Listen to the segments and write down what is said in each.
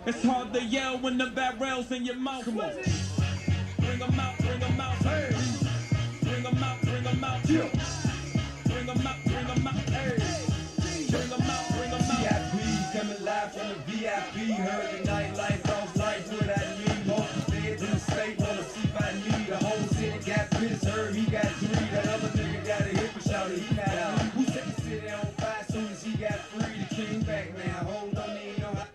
It's hard to yell when the barrel's in your mouth. Come on. Bring them out, hey. Bring them out, yeah. Bring them out, hey. Bring them out. VIP coming live from the VIP. Heard the nightlife, lost life, what I need. Most feds in the state wanna see if I need. The whole city got pissed, heard he got 3. That other nigga got a hip and shouted he not out. Who set the city on fire soon as he got free? The king back now, hold on, ain't no how.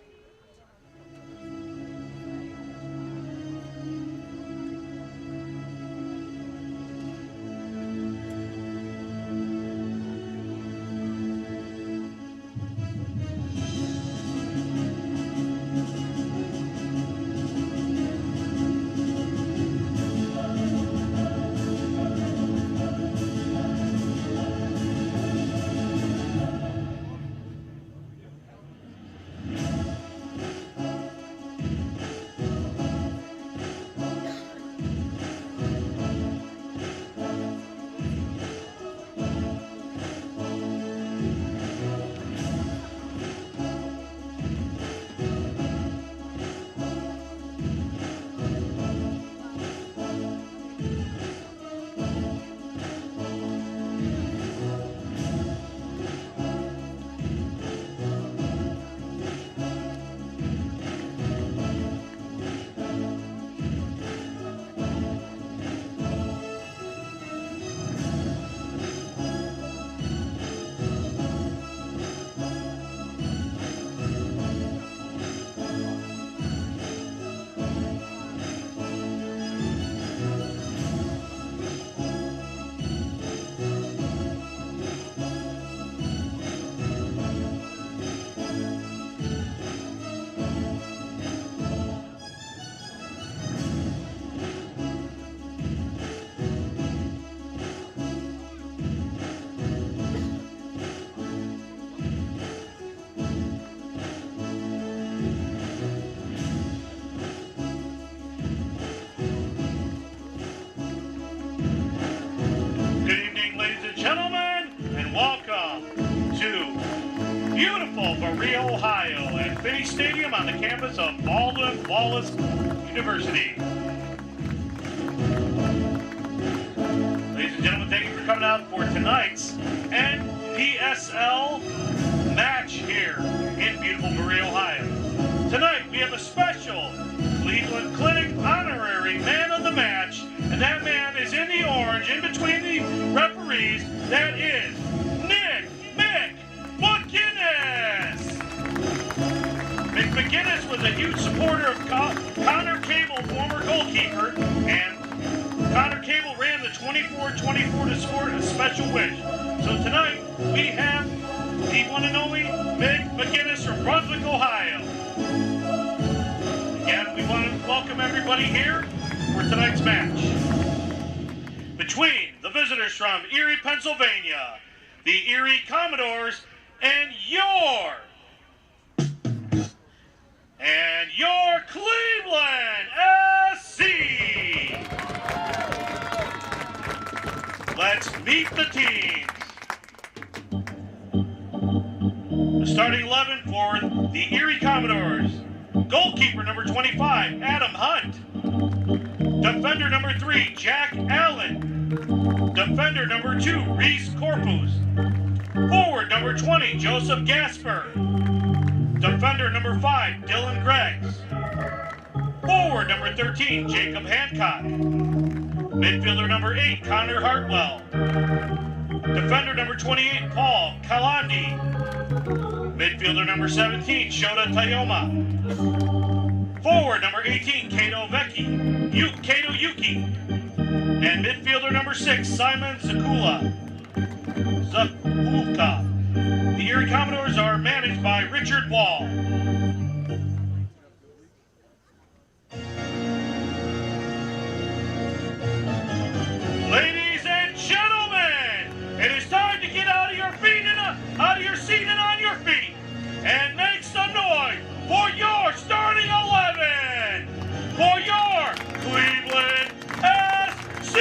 Berea, Ohio, and Finnie Stadium on the campus of Baldwin Wallace University. Ladies and gentlemen, thank you for coming out for tonight's NPSL match here in beautiful Berea, Ohio. Tonight we have a special Cleveland Clinic honorary man of the match, and that man is in the orange, in between the referees. That is Mick McGinnis. Mick McGinnis was a huge supporter of Connor Cable, former goalkeeper, and Connor Cable ran the 24-24 to score a special wish. So tonight we have the one and only Mick McGinnis from Brunswick, Ohio. Again, we want to welcome everybody here for tonight's match between the visitors from Erie, Pennsylvania, the Erie Commodores, and your Cleveland SC. Let's meet the teams. The starting 11 for the Erie Commodores. Goalkeeper number 25, Adam Hunt. Defender number 3, Jack Allen. Defender number 2, Reese Corpus. Forward number 20, Joseph Gasper. Defender number 5, Dylan Greggs. Forward number 13, Jacob Hancock. Midfielder number 8, Connor Hartwell. Defender number 28, Paul Kalandi. Midfielder number 17, Shota Tayoma. Forward number 18, Kato Yuki. And midfielder number 6, Simon Zakulka. The Erie Commodores are managed by Richard Wall. Ladies and gentlemen, it is time to get out of your feet and out of your seat and on your feet and make some noise for your starting 11 for your Cleveland SC.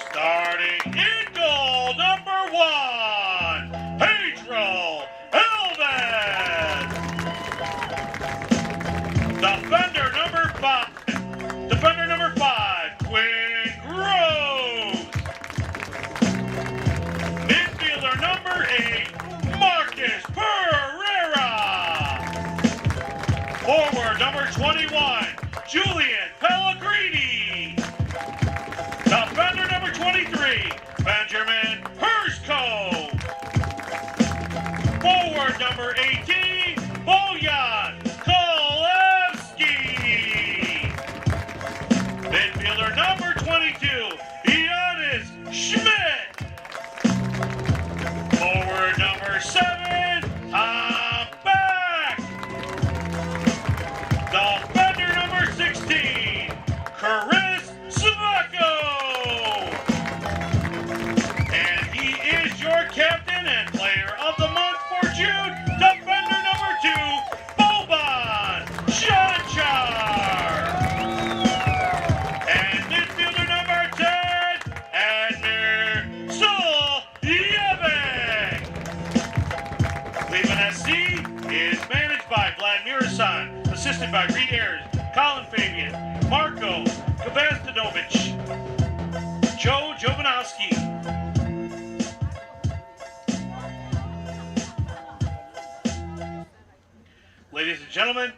Starting Defender number 5, Quinn Groves. Midfielder number 8, Marcus Pereira. Forward number 21, Julian Pellegrini. Defender number 23, Benjamin Hershko. Forward number 18, Bojan Kolevsky. Midfielder number 22, Giannis Schmidt. Forward number 7, Tom Beck. Defender number 16, Chris Sveko. And he is your captain and player of the month for June, defender number 2, Boban Janchar. And midfielder number 10, Admir Sulyevich. Cleveland SC is managed by Vladimir San, assisted by Reed Ayers, Colin Fabian, Marco Kavastanovich, Joe Jovanovski. Ladies and gentlemen,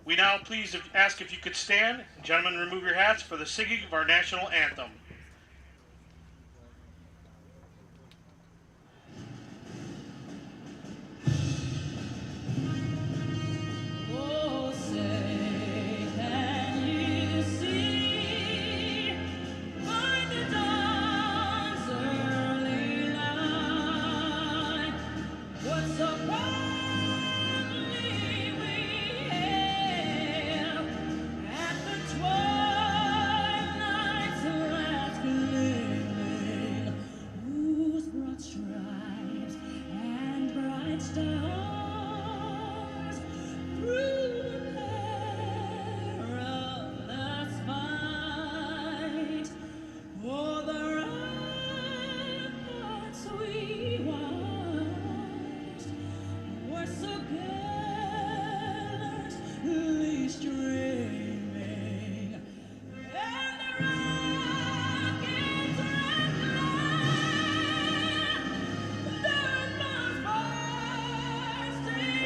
we now please ask if you could stand. Gentlemen, remove your hats for the singing of our national anthem. Oh, say, can you see by the dawn's early light what so proudly we hailed at the twilight's last gleaming, whose broad stripes and bright stars through the perilous fight, o'er the ramparts we watched, were so gallantly streaming, and the rocket's red glare learned my bursting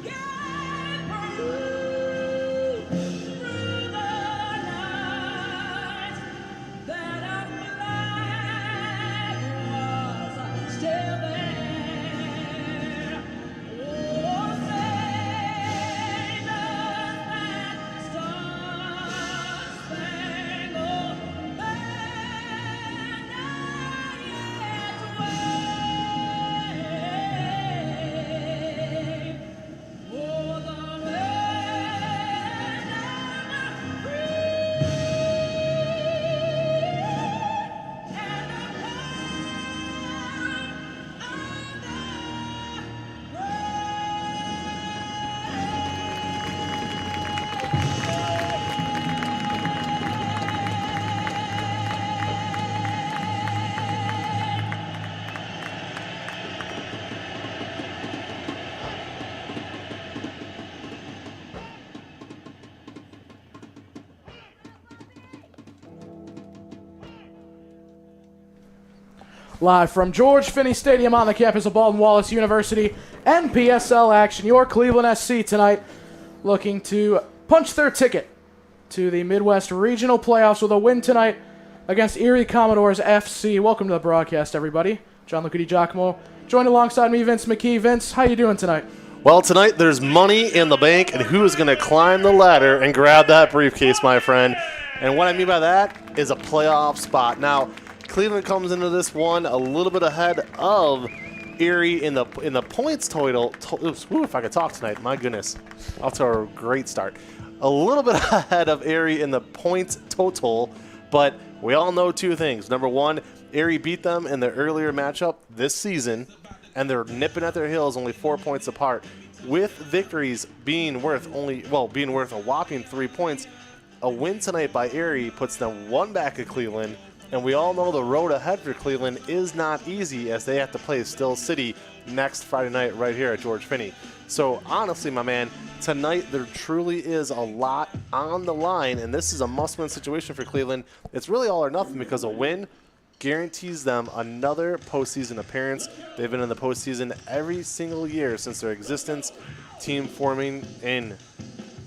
gave proof through the night that our flag was still there. Oh, say does that star-spangled banner yet wave o'er the red and green, and Live from George Finnie Stadium on the campus of Baldwin Wallace University, NPSL action. Your Cleveland SC tonight looking to punch their ticket to the Midwest Regional Playoffs with a win tonight against Erie Commodores FC. Welcome to the broadcast, everybody. Gianluca Di Giacomo, joined alongside me, Vince McKee. Vince, how you doing tonight? Well, tonight there's money in the bank, and who is going to climb the ladder and grab that briefcase, my friend? And what I mean by that is a playoff spot. Now, Cleveland comes into this one a little bit ahead of Erie in the points total. If I could talk tonight, my goodness, off to a great start. A little bit ahead of Erie in the points total, but we all know two things. Number one, Erie beat them in the earlier matchup this season, and they're nipping at their heels, only 4 points apart. With victories being worth a whopping 3 points, a win tonight by Erie puts them one back at Cleveland. And we all know the road ahead for Cleveland is not easy, as they have to play Still City next Friday night right here at George Finnie. So honestly, my man, tonight there truly is a lot on the line, and this is a must-win situation for Cleveland. It's really all or nothing because a win guarantees them another postseason appearance. They've been in the postseason every single year since their existence, team forming in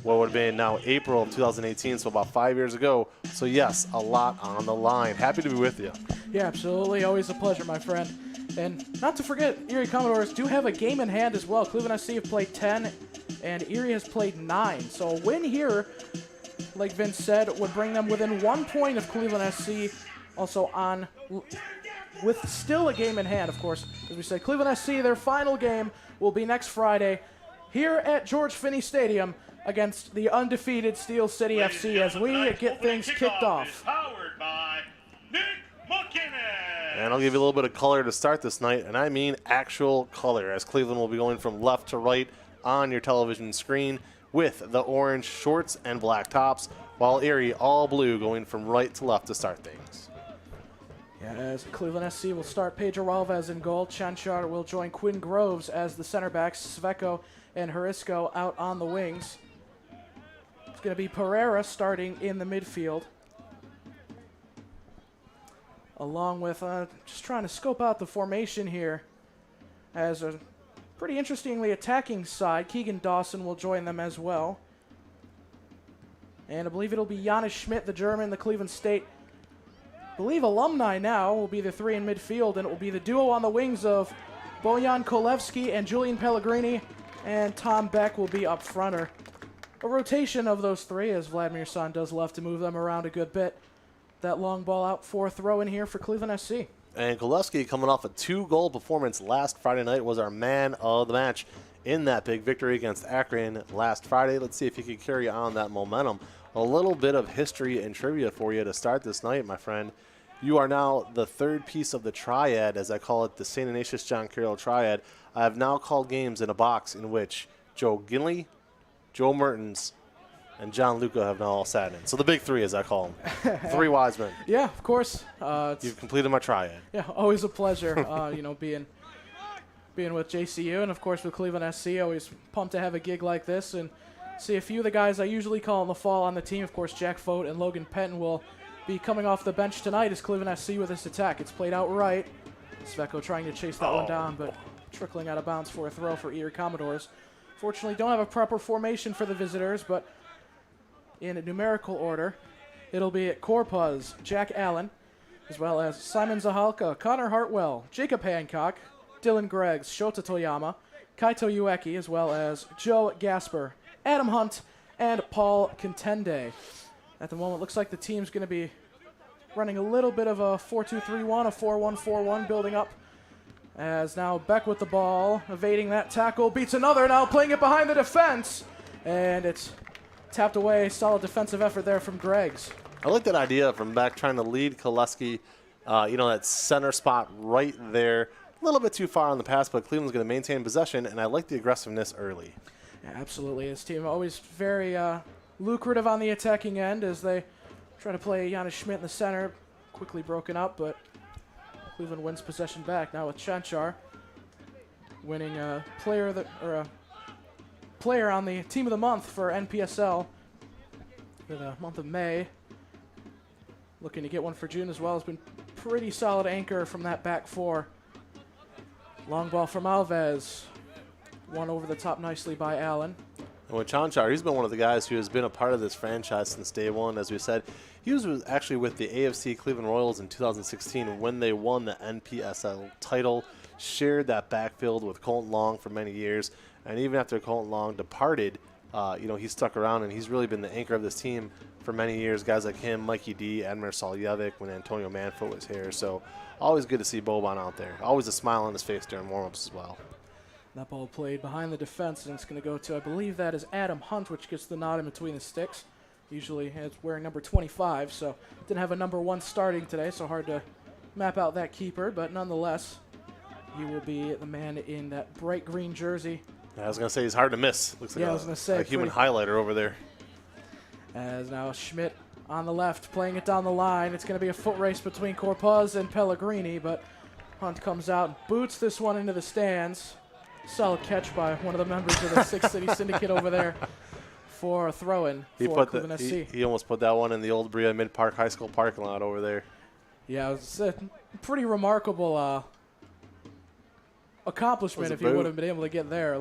what would have been now April of 2018, so about 5 years ago. So yes, a lot on the line. Happy to be with you. Yeah, absolutely. Always a pleasure, my friend. And not to forget, Erie Commodores do have a game in hand as well. Cleveland SC have played 10, and Erie has played 9. So a win here, like Vince said, would bring them within 1 point of Cleveland SC. Also on, with still a game in hand, of course. As we said, Cleveland SC, their final game will be next Friday here at George Finnie Stadium against the undefeated Steel City FC as we get things kicked off. Powered by Nick McKinnon. And I'll give you a little bit of color to start this night, and I mean actual color, as Cleveland will be going from left to right on your television screen with the orange shorts and black tops, while Erie all blue going from right to left to start things. Yeah, as Cleveland SC will start Pedro Alves in goal. Chanchar will join Quinn Groves as the center backs. Sveko and Harisco out on the wings. It's going to be Pereira starting in the midfield. Along with, just trying to scope out the formation here. As a pretty interestingly attacking side, Keegan Dawson will join them as well. And I believe it'll be Janis Schmidt, the German, the Cleveland State, I believe alumni now, will be the three in midfield, and it will be the duo on the wings of Bojan Kolevsky and Julian Pellegrini, and Tom Beck will be up fronter. A rotation of those three, as Vladimir San does love to move them around a good bit. That long ball out for a throw in here for Cleveland SC. And Kolevsky, coming off a 2-goal performance last Friday night, was our man of the match in that big victory against Akron last Friday. Let's see if he can carry on that momentum. A little bit of history and trivia for you to start this night, my friend. You are now the third piece of the triad, as I call it, the St. Ignatius John Carroll triad. I have now called games in a box in which Joe Ginley, Joe Mertens, and John Luca have now all sat in. So the big three, as I call them. 3 wise men. Yeah, of course. You've completed my triad. Yeah, always a pleasure, being with JCU and, of course, with Cleveland SC. Always pumped to have a gig like this and see a few of the guys I usually call in the fall on the team. Of course, Jack Fote and Logan Penton will be coming off the bench tonight as Cleveland SC with this attack. It's played out right. Sveko trying to chase that one down, but trickling out of bounds for a throw for Erie Commodores. Fortunately, don't have a proper formation for the visitors, but in a numerical order, it'll be Korpuz, Jack Allen, as well as Simon Zahalka, Connor Hartwell, Jacob Hancock, Dylan Greggs, Shota Toyama, Kaito Ueki, as well as Joe Gasper, Adam Hunt, and Paul Contende. At the moment, looks like the team's going to be running a little bit of a 4-2-3-1, a 4-1-4-1 building up. As now Beck with the ball, evading that tackle, beats another, now playing it behind the defense. And it's tapped away. Solid defensive effort there from Greggs. I like that idea from Beck trying to lead Kolevsky, that center spot right there. A little bit too far on the pass, but Cleveland's going to maintain possession, and I like the aggressiveness early. Yeah, absolutely. His team always very lucrative on the attacking end as they try to play Janis Schmidt in the center. Quickly broken up, but Cleveland wins possession back. Now with Chanchar winning a player on the team of the month for NPSL for the month of May. Looking to get one for June as well. Has been pretty solid anchor from that back four. Long ball from Alves. Won over the top nicely by Allen. And with Chanchar, he's been one of the guys who has been a part of this franchise since day one. As we said, he was actually with the AFC Cleveland Royals in 2016 when they won the NPSL title, shared that backfield with Colton Long for many years. And even after Colton Long departed, he stuck around, and he's really been the anchor of this team for many years. Guys like him, Mikey D, Edmer Saljevic, when Antonio Manfoot was here. So always good to see Boban out there. Always a smile on his face during warm-ups as well. That ball played behind the defense, and it's going to go to, I believe that is Adam Hunt, which gets the nod in between the sticks. Usually it's wearing number 25, so didn't have a number 1 starting today, so hard to map out that keeper. But nonetheless, he will be the man in that bright green jersey. I was going to say he's hard to miss. Looks like I was going to say a human highlighter over there. As now Schmidt on the left, playing it down the line. It's going to be a foot race between Korpuz and Pellegrini, but Hunt comes out and boots this one into the stands. Solid catch by one of the members of the Six City Syndicate over there for a throw-in for Cleveland SC. He almost put that one in the old Berea Mid-Park High School parking lot over there. Yeah, it was a pretty remarkable accomplishment if he would have been able to get there.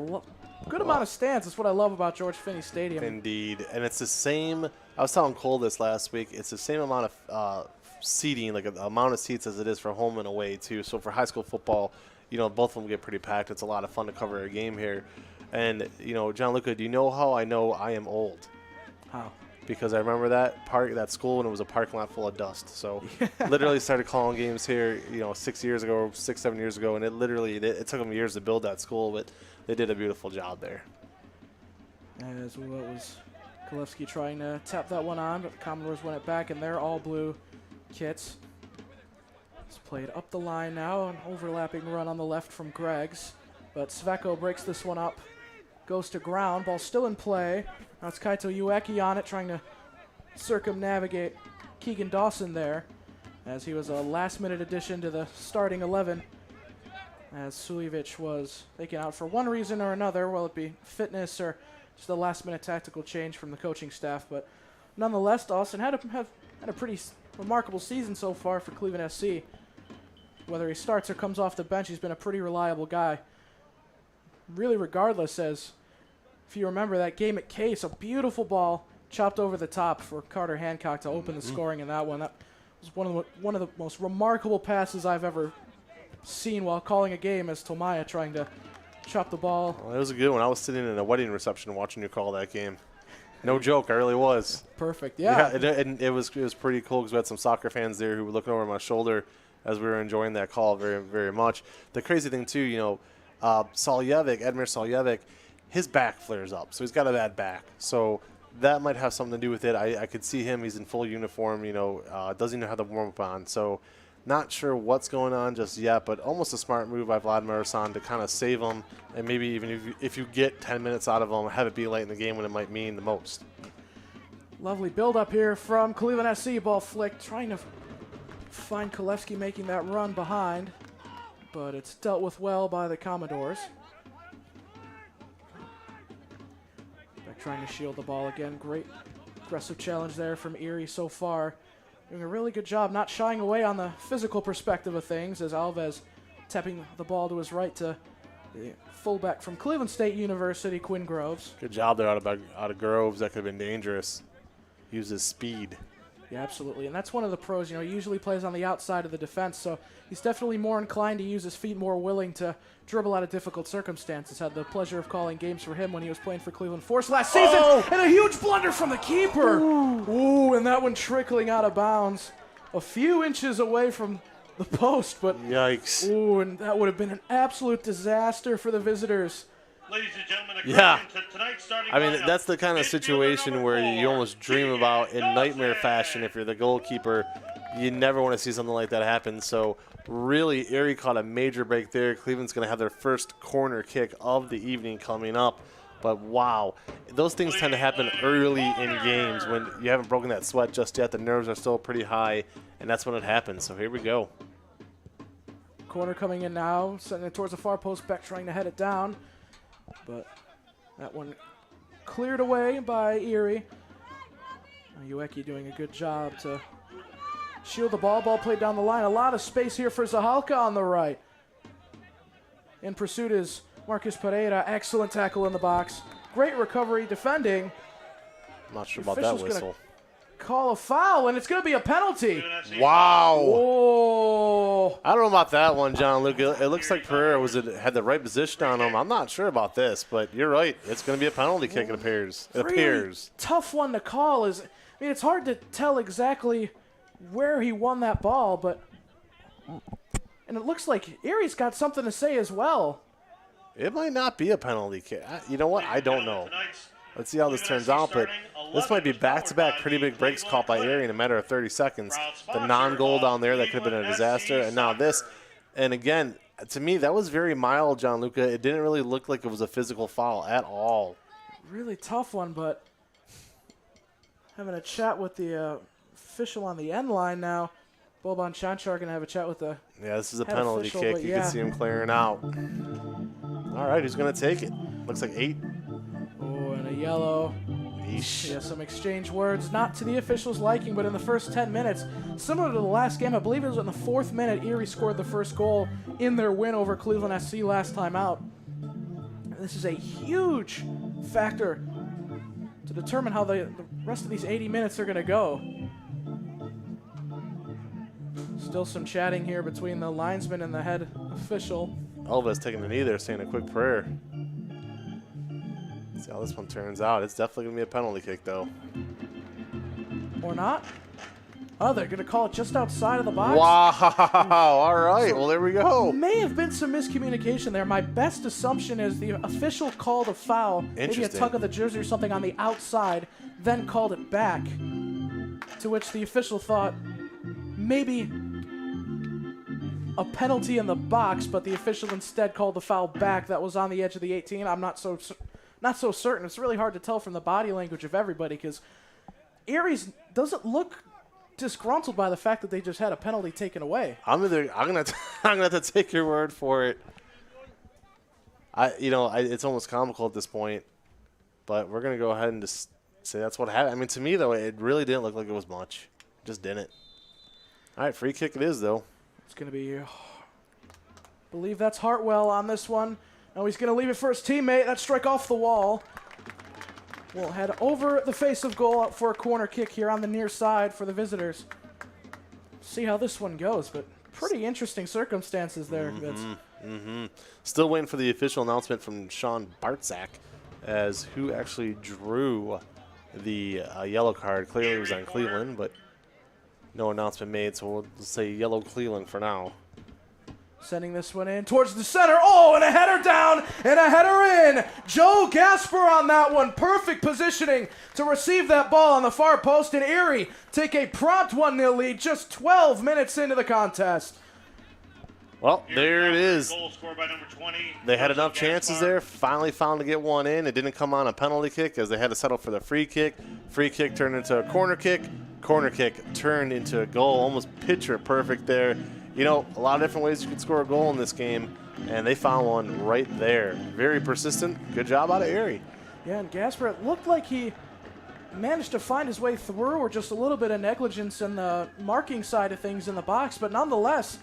Good amount of stands. That's what I love about George Finnie Stadium. Indeed. And it's the same. I was telling Cole this last week. It's the same amount of seating, like the amount of seats as it is for home and away, too. So for high school football, both of them get pretty packed. It's a lot of fun to cover a game here. And, Gianluca, do you know how I know I am old? How? Because I remember that school when it was a parking lot full of dust. So literally started calling games here, 6 years ago, 7 years ago, and it took them years to build that school, but they did a beautiful job there. As well, it was Kalevsky trying to tap that one on, but the Commodores won it back in their all-blue kits. It's played up the line now, an overlapping run on the left from Greggs, but Sveko breaks this one up, goes to ground, ball still in play. Now it's Kaito Ueki on it, trying to circumnavigate Keegan Dawson there, as he was a last-minute addition to the starting 11, as Suljevic was taken out for one reason or another, whether it be fitness or just a last-minute tactical change from the coaching staff. But nonetheless, Dawson had a pretty remarkable season so far for Cleveland SC. Whether he starts or comes off the bench, he's been a pretty reliable guy. Really regardless, as if you remember that game at Case, a beautiful ball chopped over the top for Carter Hancock to open the scoring in that one. That was one of the most remarkable passes I've ever seen while calling a game, as Tomaya trying to chop the ball. Well, it was a good one. I was sitting in a wedding reception watching you call that game. No joke, I really was. Perfect, yeah. And it was pretty cool because we had some soccer fans there who were looking over my shoulder as we were enjoying that call very, very much. The crazy thing, too, Edmir Soljevic, his back flares up, so he's got a bad back. So that might have something to do with it. I could see him. He's in full uniform, doesn't even have the warm-up on. So not sure what's going on just yet, but almost a smart move by Vladimir Asan to kind of save him, and maybe even if you get 10 minutes out of him, have it be late in the game when it might mean the most. Lovely build-up here from Cleveland SC. Ball flicked, trying to find Kalevsky making that run behind, but it's dealt with well by the Commodores. They're trying to shield the ball again. Great aggressive challenge there from Erie so far. Doing a really good job not shying away on the physical perspective of things, as Alves tapping the ball to his right to the fullback from Cleveland State University, Quinn Groves. Good job there out of Groves. That could have been dangerous. Uses speed. Yeah, absolutely. And that's one of the pros. He usually plays on the outside of the defense, so he's definitely more inclined to use his feet, more willing to dribble out of difficult circumstances. Had the pleasure of calling games for him when he was playing for Cleveland Force last season. And a huge blunder from the keeper. Ooh, and that one trickling out of bounds a few inches away from the post. But yikes. Ooh, and that would have been an absolute disaster for the visitors. Ladies and gentlemen, tonight's starting lineup. That's the kind of situation where you almost dream about in nightmare fashion. If you're the goalkeeper, you never want to see something like that happen. So really, Erie caught a major break there. Cleveland's going to have their first corner kick of the evening coming up. But wow, those things tend to happen early in games when you haven't broken that sweat just yet. The nerves are still pretty high, and that's when it happens. So here we go. Corner coming in now, sending it towards the far post. Beck trying to head it down. But that one cleared away by Erie. Ueki doing a good job to shield the ball. Ball played down the line. A lot of space here for Zahalka on the right. In pursuit is Marcus Pereira. Excellent tackle in the box. Great recovery defending. I'm not sure about that whistle. Call a foul, and it's going to be a penalty. Wow. Oh. I don't know about that one, John Luke. It looks like Pereira had the right position on him. I'm not sure about this, but you're right. It's going to be a penalty kick, it appears. Tough one to call. It's hard to tell exactly where he won that ball, and it looks like Erie's got something to say as well. It might not be a penalty kick. You know what? I don't know. Let's see how this turns out, but this might be back-to-back pretty big breaks caught by Erie in a matter of 30 seconds. The non-goal down there, that could have been a disaster, and now this. And again, to me, that was very mild, John Luca. It didn't really look like it was a physical foul at all. Really tough one, but having a chat with the official on the end line now. Boban Chanchar going to have a chat with the Yeah, this is a head penalty official, kick. but You yeah. can see him clearing out. All right, who's going to take it? Looks like 8. Oh, and a yellow. Yeesh. Yeah, some exchange words, not to the officials' liking, but in the first 10 minutes, similar to the last game, I believe it was in the 4th minute, Erie scored the first goal in their win over Cleveland SC last time out. And this is a huge factor to determine how the rest of these 80 minutes are going to go. Still some chatting here between the linesman and the head official. Elvis taking a knee there, saying a quick prayer. See how this one turns out. It's definitely going to be a penalty kick, though. Or not. Oh, they're going to call it just outside of the box. Wow. All right. Well, there we go. May have been some miscommunication there. My best assumption is the official called a foul, maybe a Interesting. tug of the jersey or something on the outside, then called it back. To which the official thought maybe a penalty in the box, but the official instead called the foul back that was on the edge of the 18. I'm not so certain. It's really hard to tell from the body language of everybody because Erie's doesn't look disgruntled by the fact that they just had a penalty taken away. I'm gonna have to take your word for it. It's almost comical at this point, but we're gonna go ahead and just say that's what happened. I mean, to me though, it really didn't look like it was much. It just didn't. All right, free kick it is though. It's gonna be, I believe that's Hartwell on this one. No, he's gonna leave it for his teammate. That strike off the wall. We'll head over the face of goal out for a corner kick here on the near side for the visitors. See how this one goes, but pretty interesting circumstances there, Vince. Still waiting for the official announcement from Sean Bartzak as who actually drew the yellow card. Clearly it was on Cleveland, but no announcement made, so we'll say yellow Cleveland for now. Sending this one in towards the center. Oh, and a header down and a header in. Joe Gasper on that one. Perfect positioning to receive that ball on the far post. And Erie take a prompt 1-0 lead just 12 minutes into the contest. Well, there it is. Goal scored by number 20. They had enough chances there. Finally found to get one in. It didn't come on a penalty kick as they had to settle for the free kick. Free kick turned into a corner kick. Corner kick turned into a goal. Almost picture perfect there. You know, a lot of different ways you could score a goal in this game, and they found one right there. Very persistent. Good job out of Erie. Yeah, and Gasper, it looked like he managed to find his way through or just a little bit of negligence in the marking side of things in the box, but nonetheless,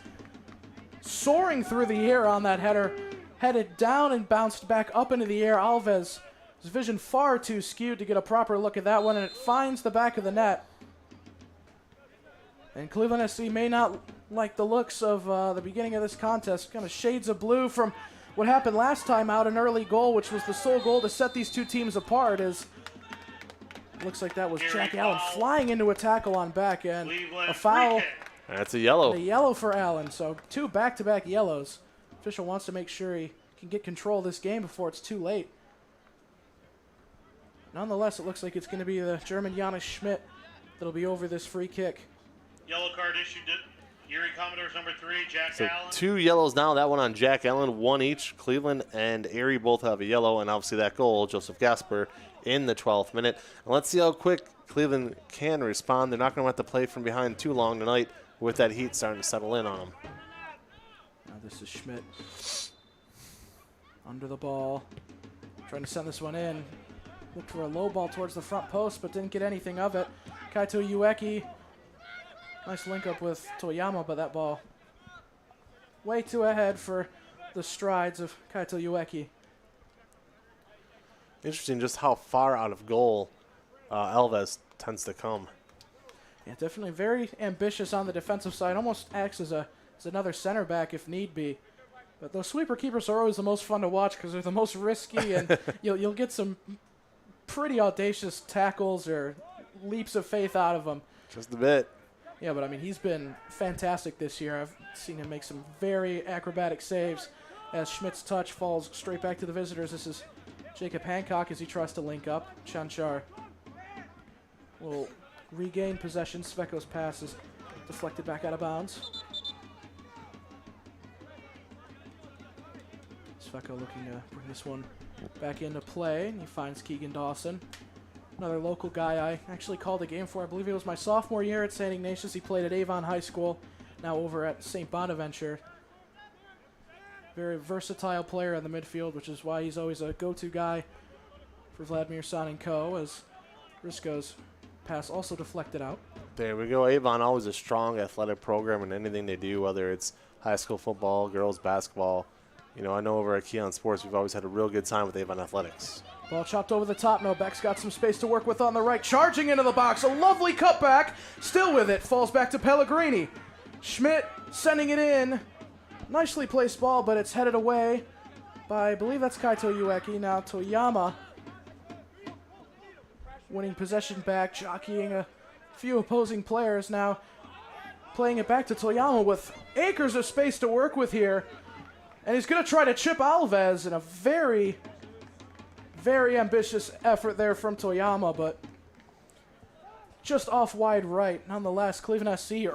soaring through the air on that header, headed down and bounced back up into the air. Alves, his vision far too skewed to get a proper look at that one, and it finds the back of the net. And Cleveland SC may not like the looks of the beginning of this contest. Kind of shades of blue from what happened last time out, an early goal, which was the sole goal to set these two teams apart. As looks like that was Jack Allen flying into a tackle on back end. A foul. That's a yellow. A yellow for Allen. So 2 back-to-back yellows. Official wants to make sure he can get control of this game before it's too late. Nonetheless, it looks like it's going to be the German Jonas Schmidt that'll be over this free kick. Yellow card issued to Erie Commodores number 3, Jack So Allen. 2 yellows now. That one on Jack Allen, 1 each. Cleveland and Erie both have a yellow, and obviously that goal, Joseph Gasper, in the 12th minute. And let's see how quick Cleveland can respond. They're not going to have to play from behind too long tonight with that heat starting to settle in on them. Now this is Schmidt. Under the ball. Trying to send this one in. Looked for a low ball towards the front post, but didn't get anything of it. Kaito Ueki. Nice link up with Toyama, but that ball way too ahead for the strides of Kaito Ueki. Interesting just how far out of goal Alves tends to come. Yeah, definitely very ambitious on the defensive side. Almost acts as another center back if need be. But those sweeper keepers are always the most fun to watch because they're the most risky, and you'll get some pretty audacious tackles or leaps of faith out of them. Just a bit. Yeah, but I mean, he's been fantastic this year. I've seen him make some very acrobatic saves as Schmidt's touch falls straight back to the visitors. This is Jacob Hancock as he tries to link up. Chanchar will regain possession. Sveko's pass is deflected back out of bounds. Sveko looking to bring this one back into play, and he finds Keegan Dawson. Another local guy I actually called a game for. I believe it was my sophomore year at St. Ignatius. He played at Avon High School. now over at St. Bonaventure. Very versatile player in the midfield, which is why he's always a go-to guy for Vladimir San and co. As Risco's pass also deflected out. There we go. Avon, always a strong athletic program in anything they do, whether it's high school football, girls basketball. You know, I know over at Keon Sports, we've always had a real good time with Avon Athletics. Ball chopped over the top. No, Beck's got some space to work with on the right. Charging into the box. A lovely cutback. Still with it. Falls back to Pellegrini. Schmidt sending it in. Nicely placed ball, but it's headed away by, I believe that's Kaito Ueki. Now Toyama winning possession back, jockeying a few opposing players. Now playing it back to Toyama with acres of space to work with here. And he's going to try to chip Alves in a very, very ambitious effort there from Toyama, but just off wide right. Nonetheless, Cleveland SC,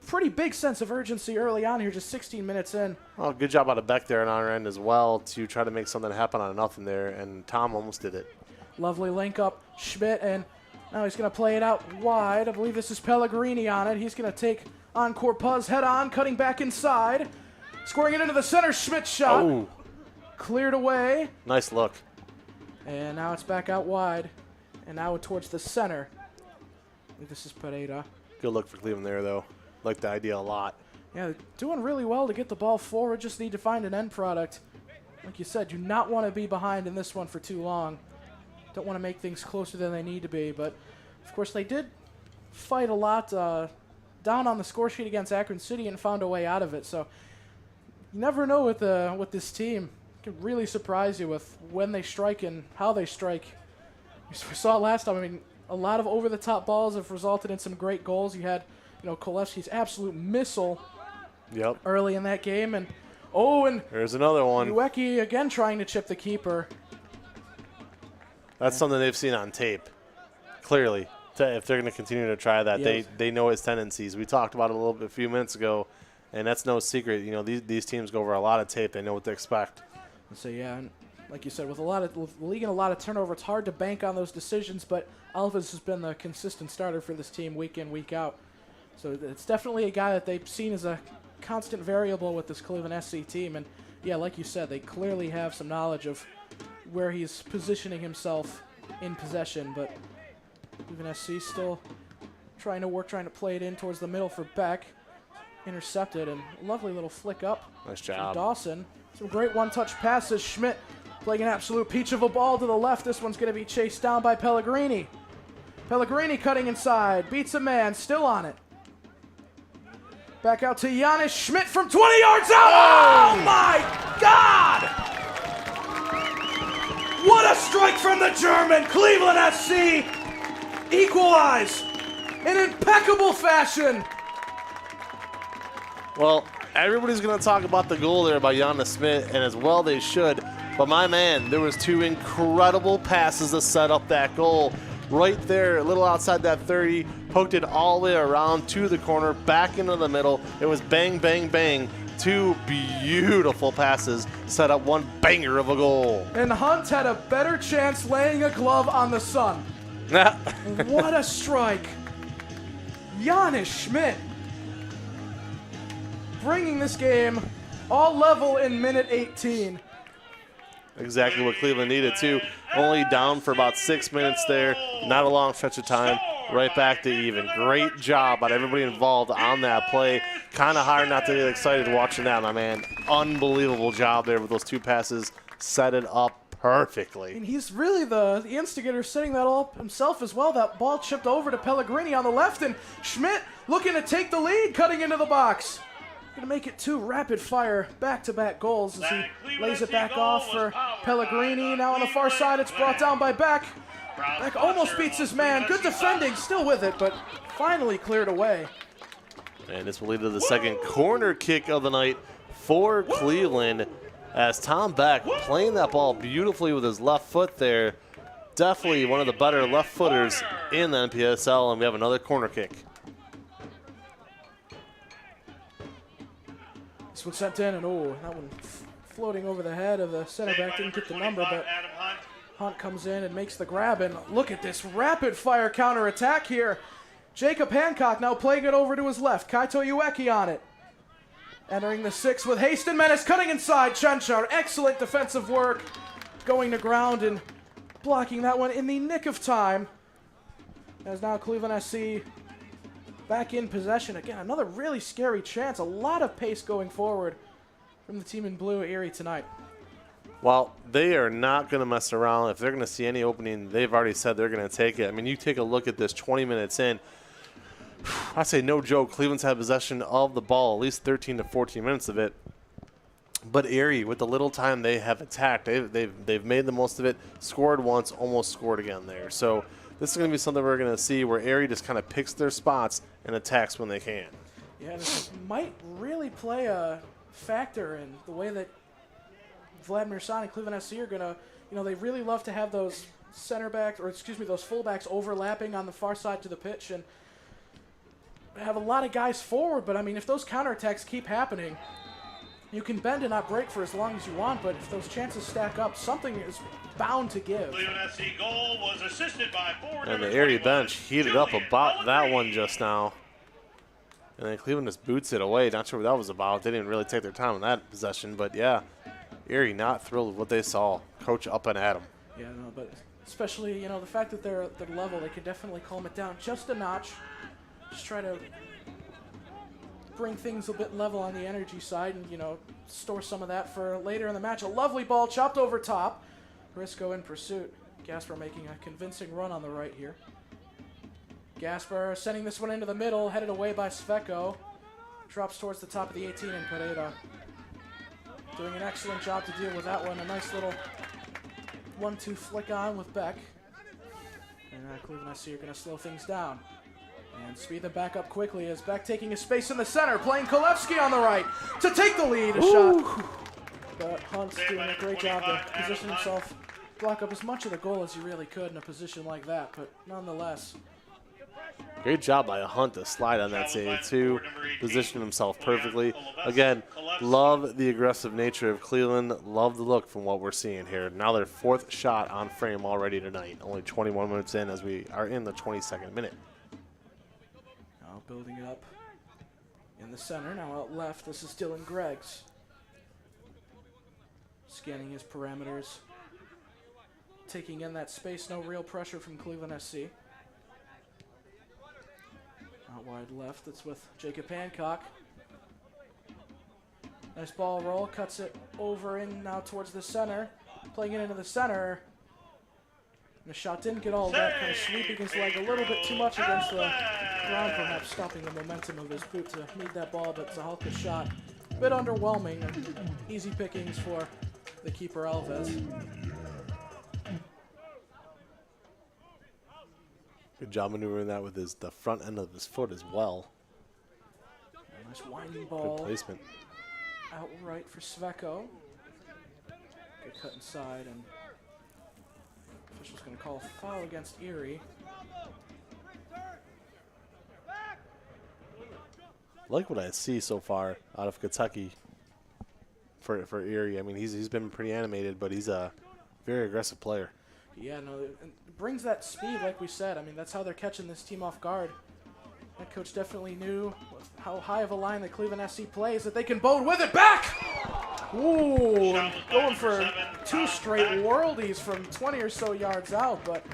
pretty big sense of urgency early on here, just 16 minutes in. Well, good job out of Beck there on our end as well to try to make something happen out of nothing there, and Tom almost did it. Lovely link up, Schmidt, and now he's going to play it out wide. I believe this is Pellegrini on it. He's going to take on Corpuz head on, cutting back inside. Scoring it into the center, Schmidt shot. Oh. Cleared away. Nice look. And now it's back out wide. And now towards the center. I think this is Pereira. Good look for Cleveland there, though. Like the idea a lot. Yeah, they're doing really well to get the ball forward. Just need to find an end product. Like you said, do not want to be behind in this one for too long. Don't want to make things closer than they need to be. But, of course, they did fight a lot down on the score sheet against Akron City and found a way out of it. So you never know with this team. It can really surprise you with when they strike and how they strike. We saw it last time. I mean, a lot of over-the-top balls have resulted in some great goals. You had, Kolevsky's absolute missile early in that game. And there's another one. Ueki again trying to chip the keeper. That's something they've seen on tape, clearly. If they're going to continue to try that, they know his tendencies. We talked about it a few minutes ago, and that's no secret. These teams go over a lot of tape. They know what to expect. So, yeah, and like you said, with the league and a lot of turnover, it's hard to bank on those decisions, but Alves has been the consistent starter for this team week in, week out. So it's definitely a guy that they've seen as a constant variable with this Cleveland SC team. And, yeah, like you said, they clearly have some knowledge of where he's positioning himself in possession. But Cleveland SC still trying to play it in towards the middle for Beck. Intercepted, and lovely little flick up. Nice job. Dawson. Some great one-touch passes. Schmidt playing an absolute peach of a ball to the left. This one's going to be chased down by Pellegrini. Pellegrini cutting inside. Beats a man. Still on it. Back out to Giannis Schmidt from 20 yards out. Oh my God! What a strike from the German. Cleveland SC equalize in impeccable fashion. Well, everybody's going to talk about the goal there by Giannis Schmidt, and as well they should. But my man, there was two incredible passes to set up that goal. Right there, a little outside that 30, poked it all the way around to the corner, back into the middle. It was bang, bang, bang. Two beautiful passes set up one banger of a goal. And Hunt had a better chance laying a glove on the sun. What a strike. Giannis Schmidt bringing this game all level in minute 18. Exactly what Cleveland needed, too. Only down for about 6 minutes there. Not a long stretch of time. Right back to even. Great job by everybody involved on that play. Kind of hard not to get excited watching that, my man. Unbelievable job there with those two passes. Set it up perfectly. And he's really the instigator, setting that all up himself as well. That ball chipped over to Pellegrini on the left, and Schmidt looking to take the lead, cutting into the box. Going to make it two rapid-fire back-to-back goals as he lays it back off for Pellegrini. Now on the far side, it's brought down by Beck. Beck almost beats his man. Good defending, still with it, but finally cleared away. And this will lead to the second corner kick of the night for Cleveland as Tom Beck playing that ball beautifully with his left foot there. Definitely one of the better left footers in the NPSL, and we have another corner kick. This one sent in, and that one floating over the head of the center back. Didn't get the number, but Hunt comes in and makes the grab. And look at this rapid-fire counterattack here. Jacob Hancock now playing it over to his left. Kaito Ueki on it. Entering the 6 with Haston Menace cutting inside. Chenchar, excellent defensive work. Going to ground and blocking that one in the nick of time. As now Cleveland SC back in possession. Again, another really scary chance. A lot of pace going forward from the team in blue, Erie, tonight. Well, they are not going to mess around. If they're going to see any opening, they've already said they're going to take it. I mean, you take a look at this 20 minutes in. I say no joke. Cleveland's had possession of the ball, at least 13 to 14 minutes of it. But Erie, with the little time they have attacked, they've made the most of it, scored once, almost scored again there. So this is going to be something we're going to see where Erie just kind of picks their spots and attacks when they can. Yeah, this might really play a factor in the way that Vladimir Son and Cleveland SC are going to, they really love to have those those fullbacks overlapping on the far side to the pitch and have a lot of guys forward. But, I mean, if those counterattacks keep happening, you can bend and not break for as long as you want, but if those chances stack up, something is bound to give. Cleveland SC goal was assisted by forward. And the Erie bench heated up about that one just now. And then Cleveland just boots it away. Not sure what that was about. They didn't really take their time on that possession, but yeah. Erie not thrilled with what they saw. Coach up and at them. Yeah, no, but especially, the fact that they're level, they can definitely calm it down just a notch. Just try to bring things a bit level on the energy side and, store some of that for later in the match. A lovely ball chopped over top. Briscoe in pursuit. Gasper making a convincing run on the right here. Gasper sending this one into the middle, headed away by Sveko. Drops towards the top of the 18 and Pereira doing an excellent job to deal with that one. A nice little 1-2 flick on with Beck. And Cleveland SC are going to slow things down and speed them back up quickly as Beck taking his space in the center, playing Kolevsky on the right to take the lead. A shot. But Hunt's doing a great job to position himself, block up as much of the goal as he really could in a position like that, but nonetheless. Great job by Hunt to slide on that save, too. Position himself perfectly. Again, love the aggressive nature of Cleveland. Love the look from what we're seeing here. Now their 4th shot on frame already tonight. Only 21 minutes in as we are in the 22nd minute. Now building it up in the center. Now out left, this is Dylan Greggs. Scanning his parameters. Taking in that space. No real pressure from Cleveland SC. Out wide left, it's with Jacob Hancock. Nice ball roll, cuts it over in now towards the center. Playing it into the center. And the shot didn't get all that, kind of sweeping his leg a little bit too much against the ground, perhaps stopping the momentum of his boot to meet that ball, but Zahalka's shot a bit underwhelming and easy pickings for the keeper Alves. Good job maneuvering that with the front end of his foot as well. A nice winding ball. Good placement. Outright for Sveko. Good cut inside, and official's going to call a foul against Erie. Like what I see so far out of Kentucky for Erie. I mean, he's been pretty animated, but he's a very aggressive player. Yeah, no, it brings that speed, like we said. I mean, that's how they're catching this team off guard. That coach definitely knew how high of a line that Cleveland SC plays, that they can bode with it. Back! Ooh, going for 2 straight worldies from 20 or so yards out, but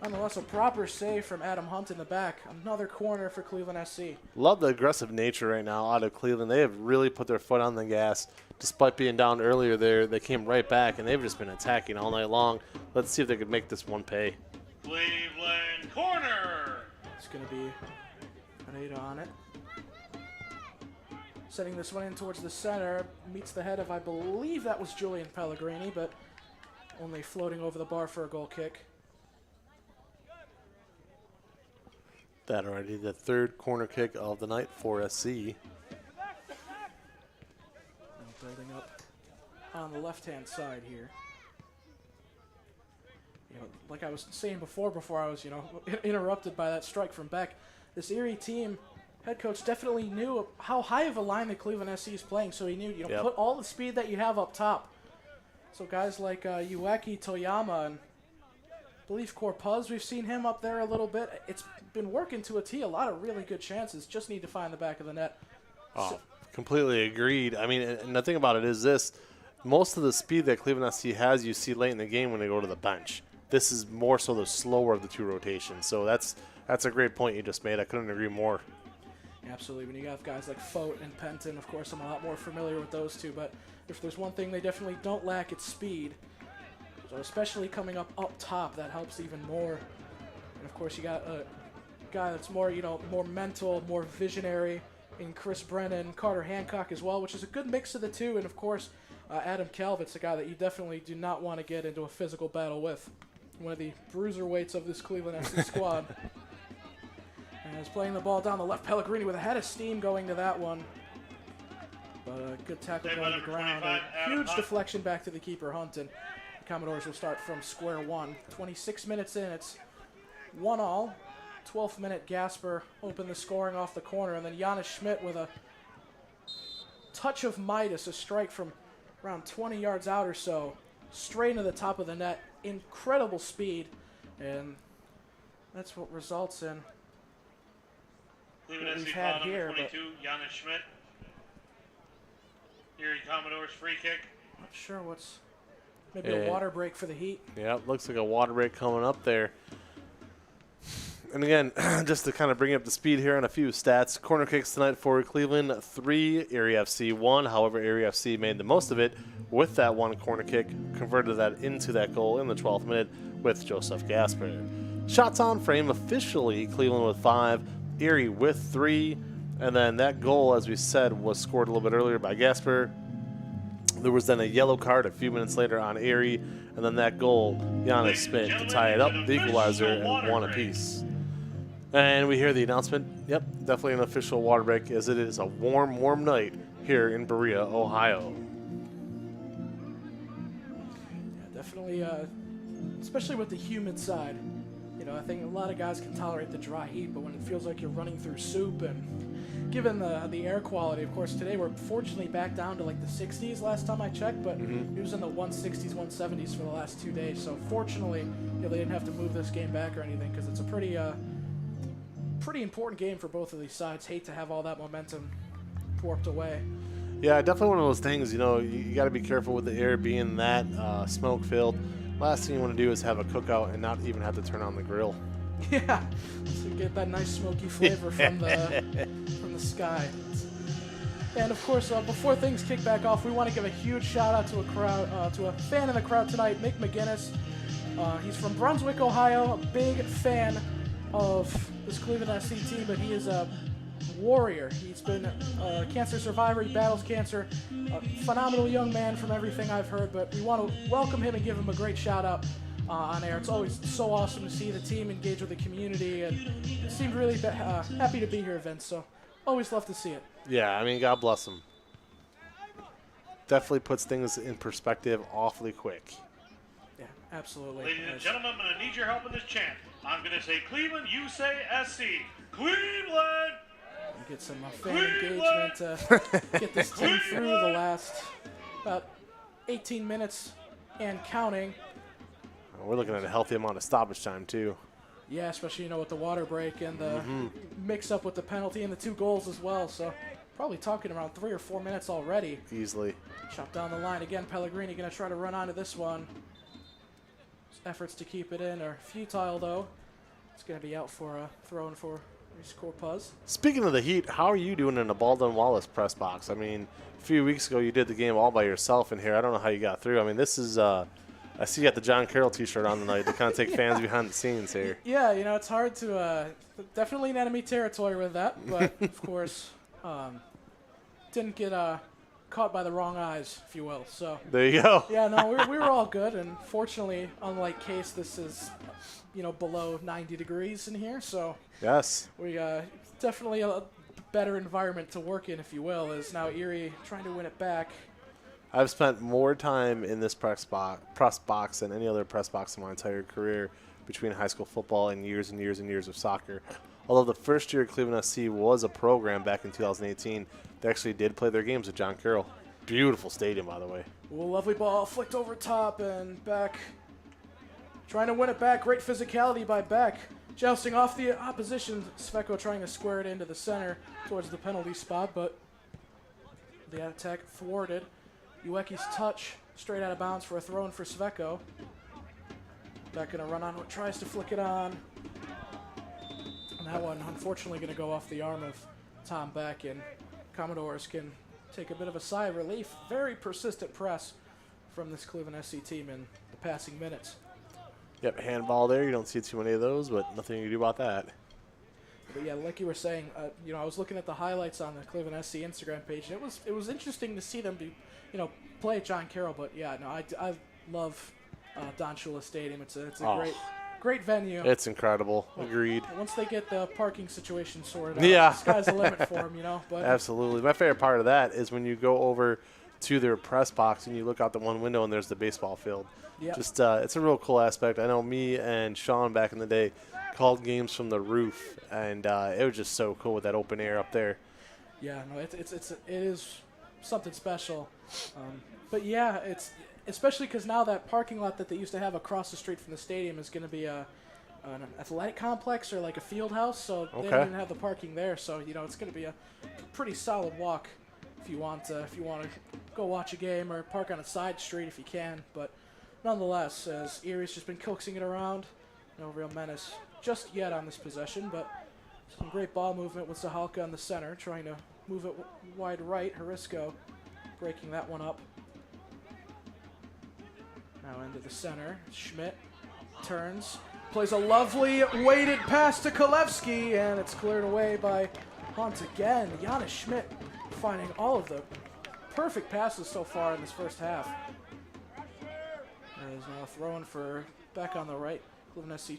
nonetheless a proper save from Adam Hunt in the back. Another corner for Cleveland SC. Love the aggressive nature right now out of Cleveland. They have really put their foot on the gas. Despite being down earlier there, they came right back, and they've just been attacking all night long. Let's see if they could make this one pay. Cleveland corner. It's going to be Pereira on it. Setting this one in towards the center. Meets the head of, I believe that was Julian Pellegrini, but only floating over the bar for a goal kick. That already the 3rd corner kick of the night for SC. Building up on the left-hand side here. Like I was saying before I was, interrupted by that strike from Beck, this Erie team, head coach definitely knew how high of a line the Cleveland SC is playing, so he knew, put all the speed that you have up top. So guys like Ueki, Toyama, and believe Corpuz, we've seen him up there a little bit. It's been working to a T. A lot of really good chances. Just need to find the back of the net. Oh, completely agreed. I mean, and the thing about it is this. Most of the speed that Cleveland SC has, you see late in the game when they go to the bench. This is more so the slower of the two rotations. So that's a great point you just made. I couldn't agree more. Absolutely. When you have guys like Fote and Penton, of course, I'm a lot more familiar with those two. But if there's one thing they definitely don't lack, it's speed. So especially coming up top, that helps even more. And of course, you got a guy that's more, more mental, more visionary in Chris Brennan, Carter Hancock as well, which is a good mix of the two. And of course, Adam Calvert's a guy that you definitely do not want to get into a physical battle with. One of the bruiserweights of this Cleveland FC squad. And is playing the ball down the left. Pellegrini with a head of steam going to that one. But a good tackle going to the ground. A huge deflection back to the keeper, Hunt. And the Commodores will start from square one. 26 minutes in, it's 1-1. 12th minute, Gasper opened the scoring off the corner. And then Giannis Schmidt with a touch of Midas, a strike from around 20 yards out or so, straight into the top of the net. Incredible speed, and that's what results in what we've had here. But Giannis Schmidt, Erie Commodores free kick. Not sure what's maybe a water break for the Heat. Yeah, looks like a water break coming up there. And again, just to kind of bring up the speed here on a few stats. Corner kicks tonight for Cleveland, 3, Erie FC 1. However, Erie FC made the most of it with that one corner kick, converted that into that goal in the 12th minute with Joseph Gasper. Shots on frame officially, Cleveland with 5, Erie with 3. And then that goal, as we said, was scored a little bit earlier by Gasper. There was then a yellow card a few minutes later on Erie. And then that goal, Giannis Schmidt to tie it up, the equalizer, and 1 apiece. And we hear the announcement. Yep, definitely an official water break, as it is a warm, warm night here in Berea, Ohio. Yeah, definitely, especially with the humid side. I think a lot of guys can tolerate the dry heat, but when it feels like you're running through soup, and given the air quality, of course, today we're fortunately back down to like the 60s last time I checked, but it was in the 160s, 170s for the last 2 days. So fortunately, they didn't have to move this game back or anything, because it's a pretty important game for both of these sides. Hate to have all that momentum warped away. Yeah, definitely one of those things, you got to be careful with the air being that smoke-filled. Last thing you want to do is have a cookout and not even have to turn on the grill. Yeah, so get that nice smoky flavor from the sky. And of course, before things kick back off, we want to give a huge shout out to a fan in the crowd tonight, Mick McGinnis. He's from Brunswick, Ohio, a big fan of this Cleveland SC team, but he is a warrior. He's been a cancer survivor. He battles cancer. A phenomenal young man from everything I've heard, but we want to welcome him and give him a great shout out on air. It's always so awesome to see the team engage with the community, and he seemed really happy to be here, Vince, so always love to see it. Yeah, I mean, God bless him. Definitely puts things in perspective awfully quick. Yeah, absolutely. Ladies and gentlemen, I'm going to need your help in this chant. I'm going to say Cleveland, you say SC. Cleveland! Get some fan engagement to get this team through the last about 18 minutes and counting. We're looking at a healthy amount of stoppage time, too. Yeah, especially, with the water break and the mix-up with the penalty and the 2 goals as well. So probably talking around 3 or 4 minutes already. Easily. Chop down the line again. Pellegrini going to try to run onto this one. His efforts to keep it in are futile, though. It's going to be out for a throw-in for Corpuz. Speaking of the Heat, how are you doing in the Baldwin Wallace press box? I mean, a few weeks ago you did the game all by yourself in here. I don't know how you got through. I mean, this is I see you got the John Carroll t-shirt on tonight to kind of take fans behind the scenes here. Yeah, it's hard to definitely in enemy territory with that, but of course didn't get caught by the wrong eyes, if you will. So there you go. Yeah, no, we were all good, and fortunately, unlike Case, this is below 90 degrees in here, so yes, we definitely a better environment to work in, if you will, is now Erie trying to win it back. I've spent more time in this press box than any other press box in my entire career between high school football and years of soccer. Although the first year Cleveland SC was a program back in 2018, they actually did play their games at John Carroll. Beautiful stadium, by the way. Well, lovely ball flicked over top and back trying to win it back. Great physicality by Beck. Jousting off the opposition. Sveko trying to square it into the center towards the penalty spot, but the attack thwarted. Ueki's touch straight out of bounds for a throw-in for Sveko. Beck going to run on, tries to flick it on. And that one, unfortunately, going to go off the arm of Tom Beck, and Commodores can take a bit of a sigh of relief. Very persistent press from this Cleveland SC team in the passing minutes. Yep, handball there. You don't see too many of those, but nothing you can do about that. But yeah, like you were saying, I was looking at the highlights on the Cleveland SC Instagram page, and it was interesting to see them play at John Carroll. But yeah, no, I love Don Shula Stadium. It's a great venue. It's incredible. Agreed. Once they get the parking situation sorted out, yeah, the sky's the limit for them, But absolutely. My favorite part of that is when you go over to their press box and you look out the one window and there's the baseball field. Yep. Just it's a real cool aspect. I know me and Sean back in the day called games from the roof, and it was just so cool with that open air up there. Yeah, no, it is something special. But yeah, it's especially because now that parking lot that they used to have across the street from the stadium is going to be an athletic complex or like a field house, so they don't even have the parking there. So it's going to be a pretty solid walk if you want to go watch a game or park on a side street if you can. But nonetheless, as Erie's just been coaxing it around, no real menace just yet on this possession, but some great ball movement with Zahalka in the center, trying to move it wide right. Harisco breaking that one up. Now into the center. Schmidt turns, plays a lovely weighted pass to Kolevsky, and it's cleared away by Hunt again. Jonas Schmidt finding all of the perfect passes so far in this first half. There's now throwing for back on the right. Cleveland SC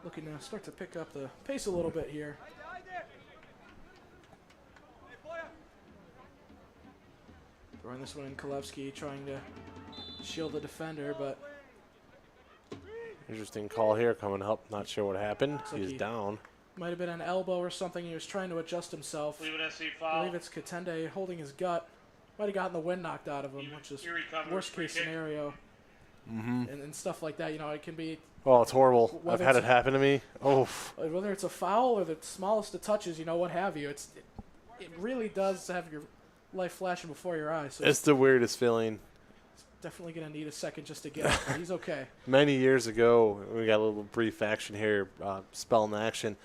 looking to start to pick up the pace a little bit here. Throwing this one in, Kolevsky trying to shield the defender, but Interesting call here coming up. Not sure what happened. He's down. Might have been an elbow or something. He was trying to adjust himself. Cleveland SC I foul. believe it's Katende holding his gut. Might have gotten the wind knocked out of him, which is Erie Commodores worst case free kick. scenario. And stuff like that, it can be, Oh, it's horrible. Whether I've had it it's- happen to me. Oh, whether it's a foul or the smallest of touches, what have you. It really does have your life flashing before your eyes. So it's the weirdest feeling. definitely going to need a second just to get it, but he's okay. Many years ago, we got a little brief action here, spell in action.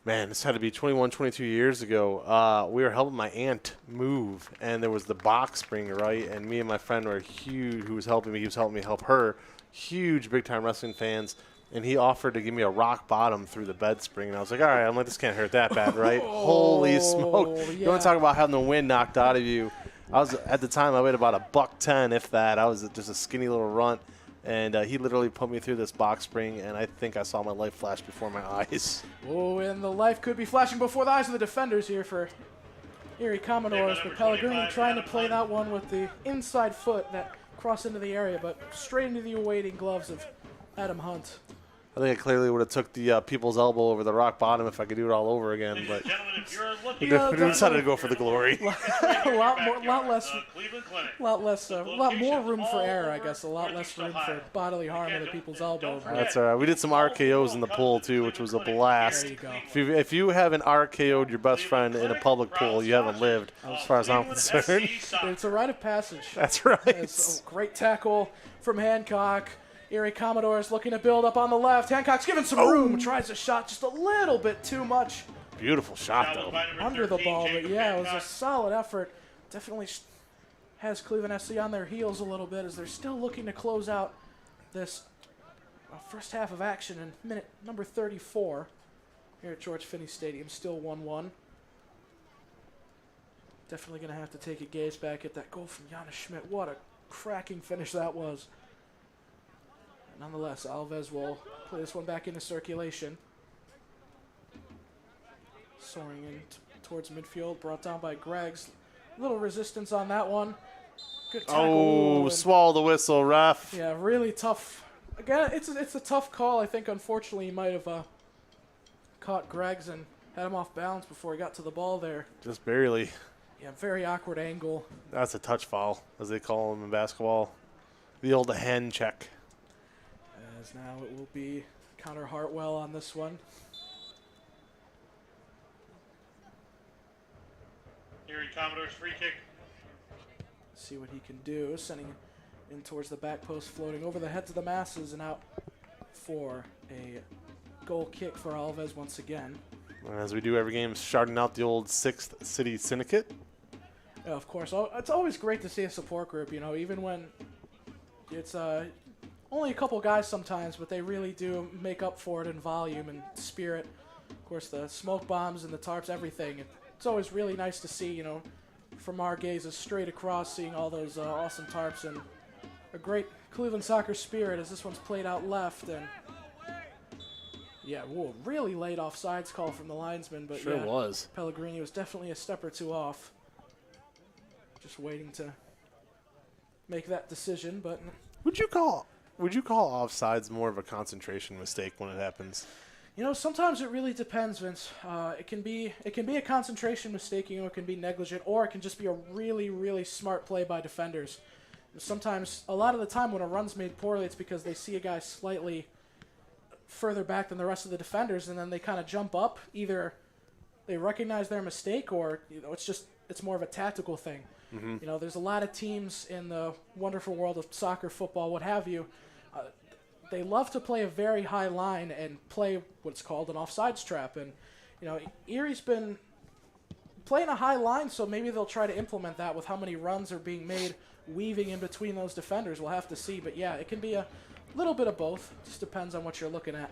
Man, this had to be 21, 22 years ago. We were helping my aunt move, and there was the box spring, right? And me and my friend were huge, who was helping me. He was helping me help her. Huge, big-time wrestling fans. And he offered to give me a rock bottom through the bed spring. And I was like, all right, I'm like, this can't hurt that bad, right? Holy smoke. yeah. You want to talk about having the wind knocked out of you. I was, at the time, I weighed about $110, if that. I was just a skinny little runt. And he literally put me through this box spring, and I think I saw my life flash before my eyes. Oh, and the life could be flashing before the eyes of the defenders here for Erie Commodores, but Pellegrini trying to play that one with the inside foot that crossed into the area, but straight into the awaiting gloves of Adam Hunt. I think I clearly would have took the people's elbow over the rock bottom if I could do it all over again, but Gentlemen, if you're looking we decided to go for the glory. a lot less Cleveland Clinic. a lot more room for error, I guess. A lot less room for bodily harm at the people's elbow. That's all right. We did some RKOs in the pool, too, which was a blast. There you go. If you haven't RKO'd your best friend in a public pool, you haven't lived, as far as I'm concerned. It's a rite of passage. That's right. It's a great tackle from Hancock. Erie Commodores looking to build up on the left. Hancock's given some room. Tries a shot just a little bit too much Beautiful shot, though. under the ball. But yeah, it was a solid effort. Definitely has Cleveland SC on their heels a little bit as they're still looking to close out this first half of action in minute number 34 here at George Finnie Stadium. Still 1-1. Definitely going to have to take a gaze back at that goal from Jonas Schmidt. What a cracking finish that was. Nonetheless, Alves will play this one back into circulation. Soaring in towards midfield, brought down by Greggs. Little resistance on that one. Good tackle. Oh, and swallow the whistle, ref. yeah, really tough. Again, it's a tough call. I think, unfortunately, he might have caught Greggs and had him off balance before he got to the ball there. Just barely. Yeah, very awkward angle. That's a touch foul, as they call them in basketball. The old hen check. As now it will be Connor Hartwell on this one. Erie Commodores free kick. See what he can do. Sending in towards the back post, floating over the heads of the masses and out for a goal kick for Alves once again. As we do every game, shouting out the old 6th City Syndicate. Yeah, of course. It's always great to see a support group, you know, even when it's only a couple guys sometimes, but they really do make up for it in volume and spirit. Of course, the smoke bombs and the tarps, everything. It's always really nice to see, you know, from our gazes straight across, seeing all those awesome tarps and a great Cleveland soccer spirit as this one's played out left. And yeah, whoa, really late offsides call from the linesman, but Sure yeah, was. Pellegrini was definitely a step or two off. Just waiting to make that decision, but Would you call offsides more of a concentration mistake when it happens? you know, sometimes it really depends, Vince. It can be a concentration mistake, you know, it can be negligent, or it can just be a really, really smart play by defenders. Sometimes, a lot of the time when a run's made poorly, it's because they see a guy slightly further back than the rest of the defenders, and then they kind of jump up. Either they recognize their mistake, or you know, it's more of a tactical thing. Mm-hmm. You know, there's a lot of teams in the wonderful world of soccer, football, what have you. They love to play a very high line and play what's called an offsides trap. And, you know, Erie's been playing a high line, so maybe they'll try to implement that with how many runs are being made, weaving in between those defenders. We'll have to see. But, yeah, it can be a little bit of both. Just depends on what you're looking at.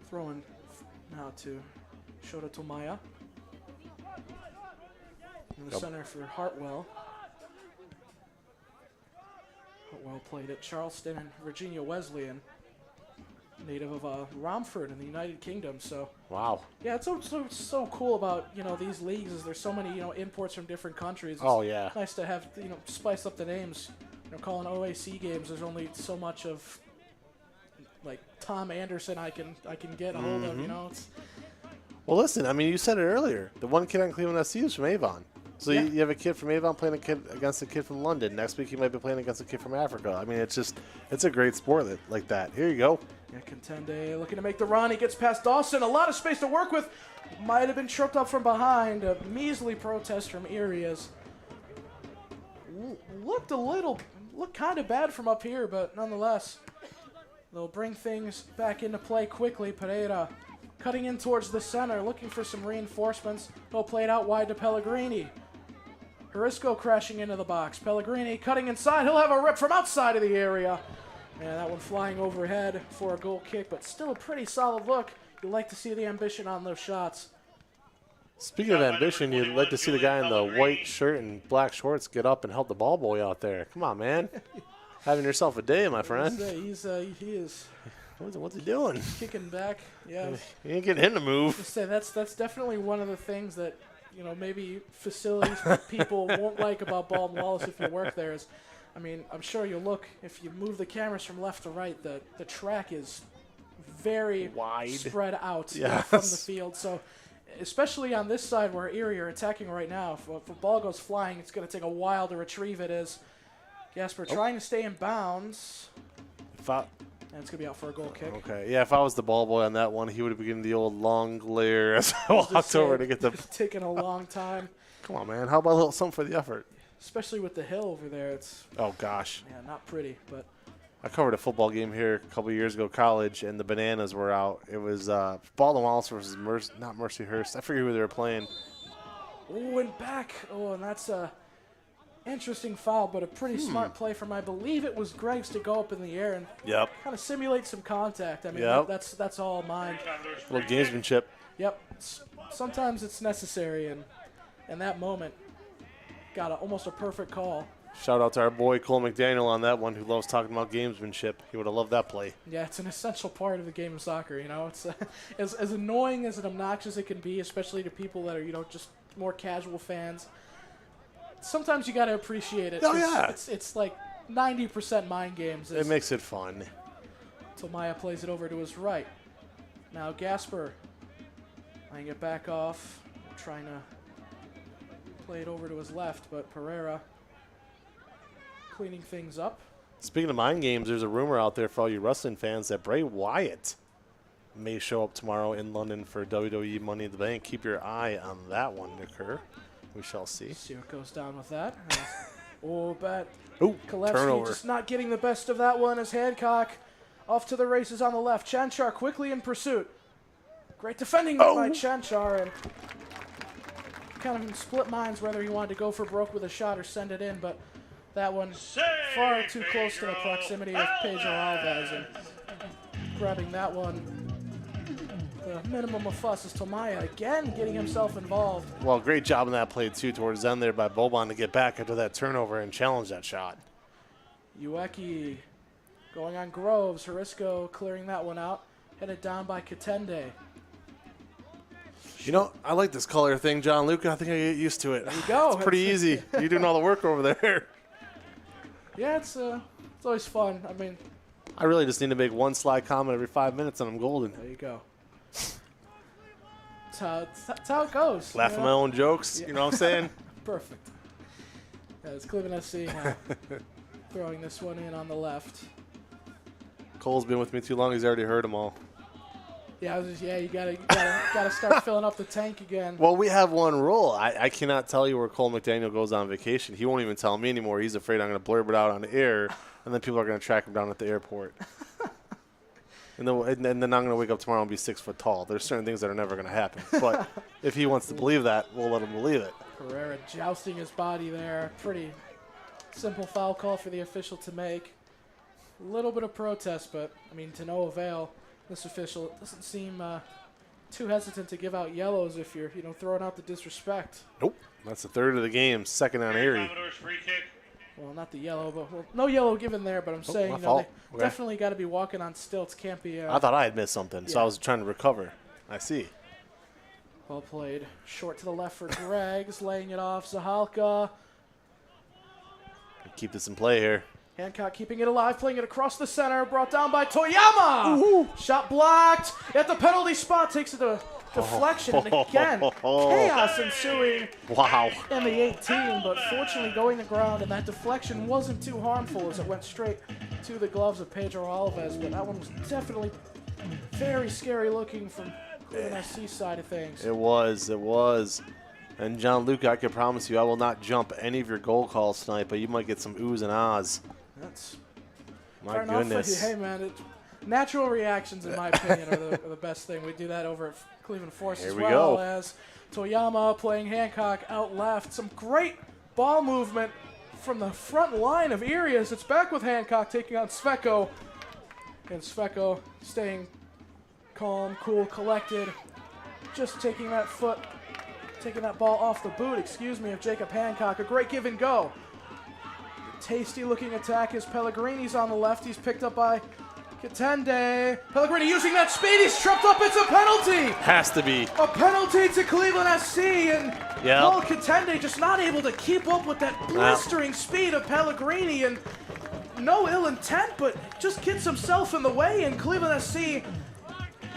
Throwing now to Shota Tomaya. In the center for Hartwell. Hartwell played at Charleston and Virginia Wesleyan, native of Romford in the United Kingdom. So Wow. yeah, it's so cool about, you know, these leagues is there's so many, you know, imports from different countries. It's Oh, yeah. nice to have, you know, spice up the names. You know, calling OAC games, there's only so much of like Tom Anderson I can get a hold of. You know, it's Well, listen, I mean, you said it earlier. The one kid on Cleveland SC is from Avon. So Yeah. you have a kid from Avon playing against a kid from London. Next week, you might be playing against a kid from Africa. I mean, it's a great sport like that. Here you go. yeah, Contende looking to make the run. He gets past Dawson. A lot of space to work with. Might have been tripped up from behind. A measly protest from Erie as looked kind of bad from up here, but nonetheless, they'll bring things back into play quickly. Pereira cutting in towards the center, looking for some reinforcements. He'll play it out wide to Pellegrini. Harisco crashing into the box. Pellegrini cutting inside. He'll have a rip from outside of the area. And that one flying overhead for a goal kick, but still a pretty solid look. You like to see the ambition on those shots. Speaking of ambition, you'd like to see the guy in the white shirt and black shorts get up and help the ball boy out there. Come on, man. Having yourself a day, my friend. He is What's he doing? kicking back. Yeah. You ain't getting him to move. Just say that's definitely one of the things that, you know, maybe facilities people won't like about Baldwin Wallace if you work there is, I mean, I'm sure you'll look, if you move the cameras from left to right, the track is very Wide. spread out Yes. from the field. So especially on this side where Erie are attacking right now, if a ball goes flying, it's going to take a while to retrieve it as Gasper trying to stay in bounds. And it's going to be out for a goal kick. Okay, yeah, if I was the ball boy on that one, he would have given the old long glare as I walked over to get the... It's taken a long time. Come on, man. How about a little something for the effort? Especially with the hill over there. It's, Oh, gosh. yeah, not pretty, but... I covered a football game here a couple years ago, college, and the Bananas were out. It was Baldwin Wallace versus not Mercyhurst. I forget who they were playing. Oh, and back. Oh, and that's a interesting foul, but a pretty smart play from, I believe it was Greg's to go up in the air and Yep. kind of simulate some contact. I mean, Yep. that's all mine. A little gamesmanship. Yep. Sometimes it's necessary, and in that moment, got almost a perfect call. Shout out to our boy Cole McDaniel on that one, who loves talking about gamesmanship. He would have loved that play. Yeah, it's an essential part of the game of soccer, you know. It's as annoying as and obnoxious it can be, especially to people that are, you know, just more casual fans. Sometimes you got to appreciate it. Oh, yeah. It's like 90% mind games. It makes it fun. Tomaya plays it over to his right. Now Gasper laying it back off, trying to play it over to his left, but Pereira cleaning things up. Speaking of mind games, there's a rumor out there for all you wrestling fans that Bray Wyatt may show up tomorrow in London for WWE Money in the Bank. Keep your eye on that one to occur. We shall see. See what goes down with that. But Ooh, Kalevsky turnover. just not getting the best of that one as Hancock off to the races on the left. Chanchar quickly in pursuit. Great defending by Chanchar, and kind of in split minds whether he wanted to go for broke with a shot or send it in, but that one far too close to the proximity of Pedro Alves, and grabbing that one. The minimum of fuss is Tomaya again getting himself involved. Well, great job in that play, too, towards the end there by Boban to get back after that turnover and challenge that shot. Ueki going on Groves. Harisco clearing that one out. Headed down by Katende. You know, I like this color thing, John Luca. I think I get used to it. There you go. It's pretty easy. You're doing all the work over there. Yeah, it's always fun. I mean, I really just need to make one sly comment every 5 minutes and I'm golden. there you go. That's how it goes. Laugh at my own jokes, you know what I'm saying? Perfect. Yeah, it's Cleveland SC now. Throwing this one in on the left. Cole's been with me too long. He's already heard them all. Yeah, you gotta start filling up the tank again. Well, we have one rule. I cannot tell you where Cole McDaniel goes on vacation. He won't even tell me anymore. He's afraid I'm going to blurb it out on the air, and then people are going to track him down at the airport. And then I'm going to wake up tomorrow and be 6 foot tall. There's certain things that are never going to happen. But if he wants to believe that, we'll let him believe it. Pereira jousting his body there. Pretty simple foul call for the official to make. A little bit of protest, but, I mean, to no avail. This official doesn't seem too hesitant to give out yellows if you're, throwing out the disrespect. Nope. That's the third of the game. Second on Erie. Commodores free kick. Well, not the yellow, but no yellow given there. But I'm saying, my fault. they Okay. definitely got to be walking on stilts. Can't be. I thought I had missed something, so Yeah. I was trying to recover. I see. Well played. Short to the left for Greggs, laying it off. Zahalka. Keep this in play here. Hancock keeping it alive, playing it across the center, brought down by Toyama. Ooh. Shot blocked at the penalty spot, takes it to deflection, and again, chaos ensuing Wow. in the 18, but fortunately going to ground, and that deflection wasn't too harmful as it went straight to the gloves of Pedro Alves, but that one was definitely very scary looking from the NSC side of things. It was. And John Luca, I can promise you I will not jump any of your goal calls tonight, but you might get some oohs and ahs. That's My fair enough. goodness. Hey, man, natural reactions, in my opinion, are the best thing. We do that over at Cleveland Force Here as we well, go. as Toyama playing Hancock out left. Some great ball movement from the front line of Erie as it's back with Hancock taking on Sveko. And Sveko staying calm, cool, collected. Just taking that ball off the boot, of Jacob Hancock. A great give and go. Tasty looking attack as Pellegrini's on the left. He's picked up by Katende. Pellegrini using that speed. He's tripped up. It's a penalty. Has to be. A penalty to Cleveland SC. And Yep. Paul Katende just not able to keep up with that blistering speed of Pellegrini. And no ill intent, but just gets himself in the way. And Cleveland SC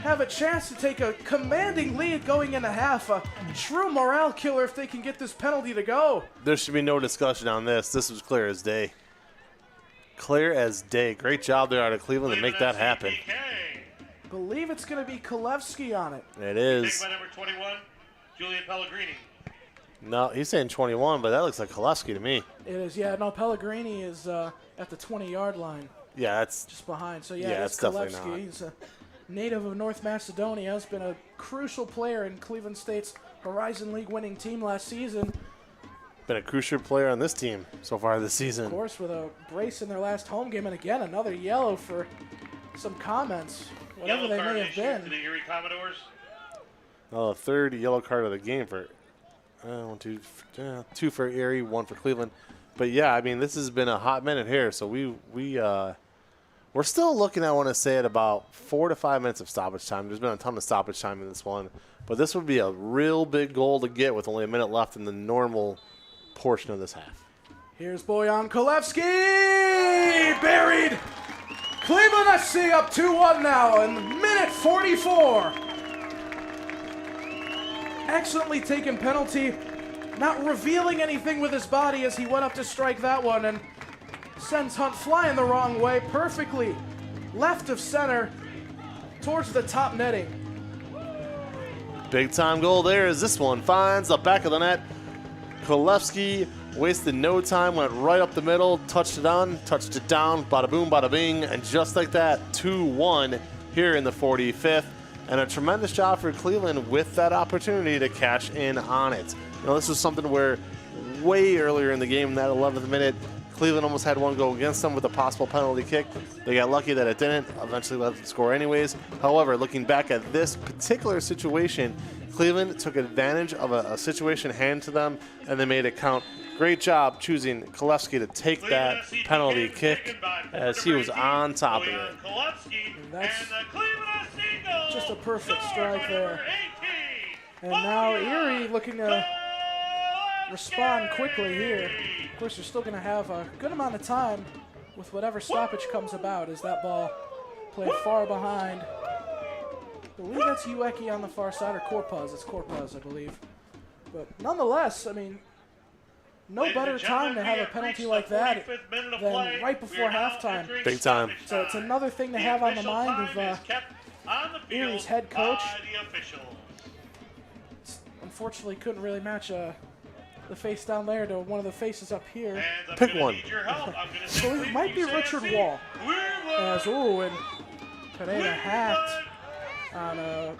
have a chance to take a commanding lead going into half. A true morale killer if they can get this penalty to go. There should be no discussion on this. This was clear as day. Clear as day. Great job there out of Cleveland to make that happen. Believe it's going to be Kalevsky on it. It is. Taken by number 21, Julian Pellegrini. No, he's saying 21, but that looks like Koleski to me. It is, yeah. No, Pellegrini is at the 20-yard line, Yeah, that's just behind. So, Yeah, yeah, it's it's definitely Kalevsky. not. He's a native of North Macedonia. Has been a crucial player in Cleveland State's Horizon League winning team last season. been a crucial player on this team so far this season. Of course, with a brace in their last home game. And again, another yellow for some comments, whatever Yellow they card may have issued been. to the Erie Commodores. Oh, third yellow card of the game for two for Erie, one for Cleveland. But yeah, I mean, this has been a hot minute here, so we're still looking at, I want to say, at about 4 to 5 minutes of stoppage time. There's been a ton of stoppage time in this one, but this would be a real big goal to get with only a minute left in the normal portion of this half. Here's Bojan Kolevsky, buried. Cleveland SC up 2-1 now in minute 44. Excellently taken penalty, not revealing anything with his body as he went up to strike that one, and Sends Hunt flying the wrong way, perfectly left of center towards the top netting. Big time goal there as this one finds the back of the net. Kolevsky wasted no time, went right up the middle, touched it down, bada boom, bada bing, and just like that, 2-1 here in the 45th. And a tremendous job for Cleveland with that opportunity to cash in on it. You know, this was something where way earlier in the game, in that 11th minute, Cleveland almost had one go against them with a possible penalty kick. They got lucky that it didn't, eventually let them score anyways. However, looking back at this particular situation, Cleveland took advantage of a situation handed to them, and they made it count. Great job choosing Kolevsky to take that penalty kick as he was on top of it. That's just a perfect strike there. And now Erie looking to respond quickly here. Of course, you're still going to have a good amount of time with whatever stoppage comes about as that ball played far behind. I believe that's Ueki on the far side, or Korpaz. It's Korpaz, I believe. But nonetheless, I mean, no better time to have a penalty like that than right before halftime. Big time. So it's another thing to have on the mind of Erie's head coach. Unfortunately, couldn't really match the face down there to one of the faces up here. Pick one. So it might be Richard Wall. As, and Pereira hacked on a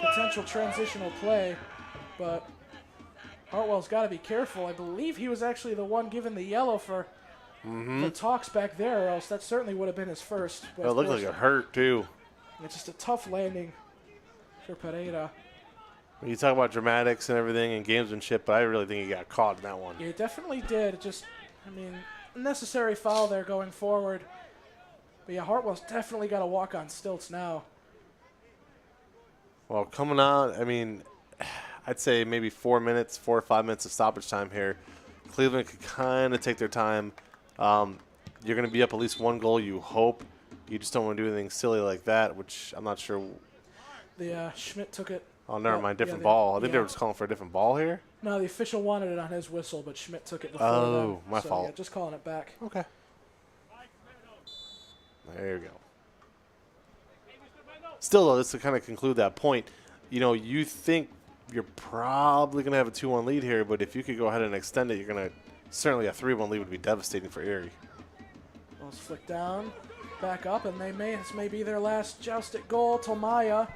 potential transitional play, but Hartwell's got to be careful. I believe he was actually the one given the yellow for the talks back there, or else that certainly would have been his first. But It looked like it hurt, too. It's just a tough landing for Pereira. You talk about dramatics and everything and gamesmanship, but I really think he got caught in that one. Yeah, he definitely did. Just, I mean, unnecessary foul there going forward. But yeah, Hartwell's definitely got to walk on stilts now. Well, coming out, I mean, I'd say maybe 4 or 5 minutes of stoppage time here. Cleveland could kind of take their time. You're going to be up at least one goal, you hope. You just don't want to do anything silly like that, which I'm not sure. The Schmidt took it. Oh, never mind, different ball. I think they were just calling for a different ball here. No, the official wanted it on his whistle, but Schmidt took it before. Oh, my fault. Yeah, just calling it back. Okay. There you go. Still, though, just to kind of conclude that point, you know, you think you're probably going to have a 2-1 lead here, but if you could go ahead and extend it, you're going to certainly a 3-1 lead would be devastating for Erie. Ball's flicked down, back up, and this may be their last joust at goal. Tomaya